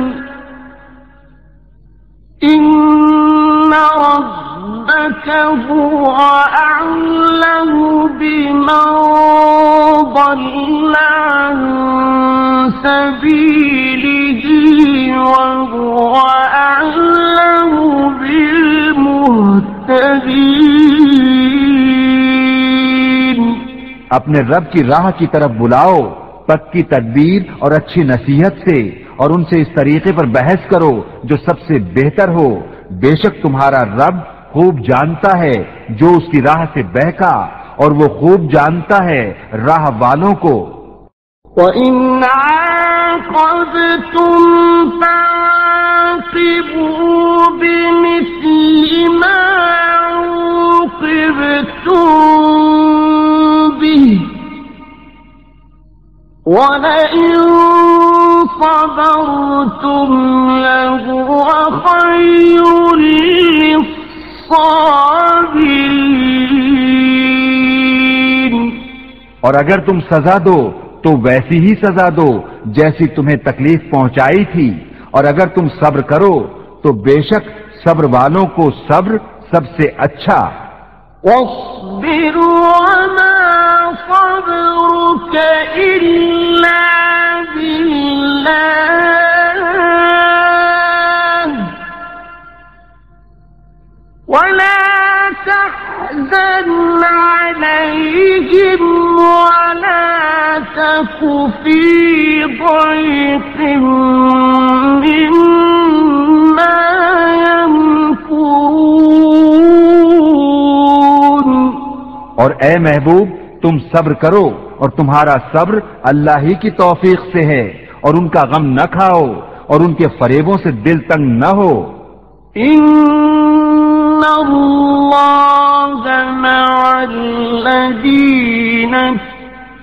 إن ربك هو أعلم بمن ضل عن سبيله وهو أعلم بالمهتدين. اپنے رب کی راہ کی طرف بلاؤ پکی تدبیر اور اچھی نصیحت سے اور ان سے اس طریقے پر بحث کرو جو سب سے بہتر ہو. بے شک تمہارا رب خوب جانتا ہے جو اس کی راہ سے بہکا اور وہ خوب جانتا ہے راہ والوں کو. وَإِنْ عَاقَبْتُمْ فَعَاقِبُوا بِمِثْلِ مَا عُوقِبْتُمْ بِهِ وَلَئِنْ صَبَرْتُمْ لَهُوَ خَيْرٌ لِلصَّابِرِينَ. اور اگر تم سزا دو تو ویسی ہی سزا دو جیسی تمہیں تکلیف پہنچائی تھی اور اگر تم صبر کرو تو بے شک صبر والوں کو صبر سب سے اچھا. وَاصْبِرْ وَمَا صَبْرُكَ إِلَّا بِاللَّهِ وَلَا تَحْزَنْ عَلَيْهِمْ وَلَا تَكُ فِي ضَيْقٍ مِّمَّا يَمْكُرُونَ. اور اے محبوب تم صبر کرو اور تمہارا صبر اللہ ہی کی توفیق سے ہے اور ان کا غم نہ کھاؤ اور ان کے فریبوں سے دل تنگ نہ ہو. إِنَّ اللَّهَ مَعَ الَّذِينَ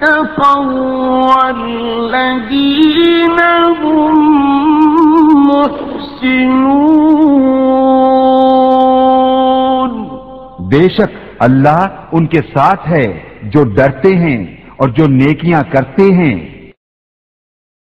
اتَّقَوْا وَالَّذِينَ هُم مُحْسِنُونَ. بے شک اللہ ان کے ساتھ ہے جو ڈرتے ہیں اور جو نیکیاں کرتے ہیں.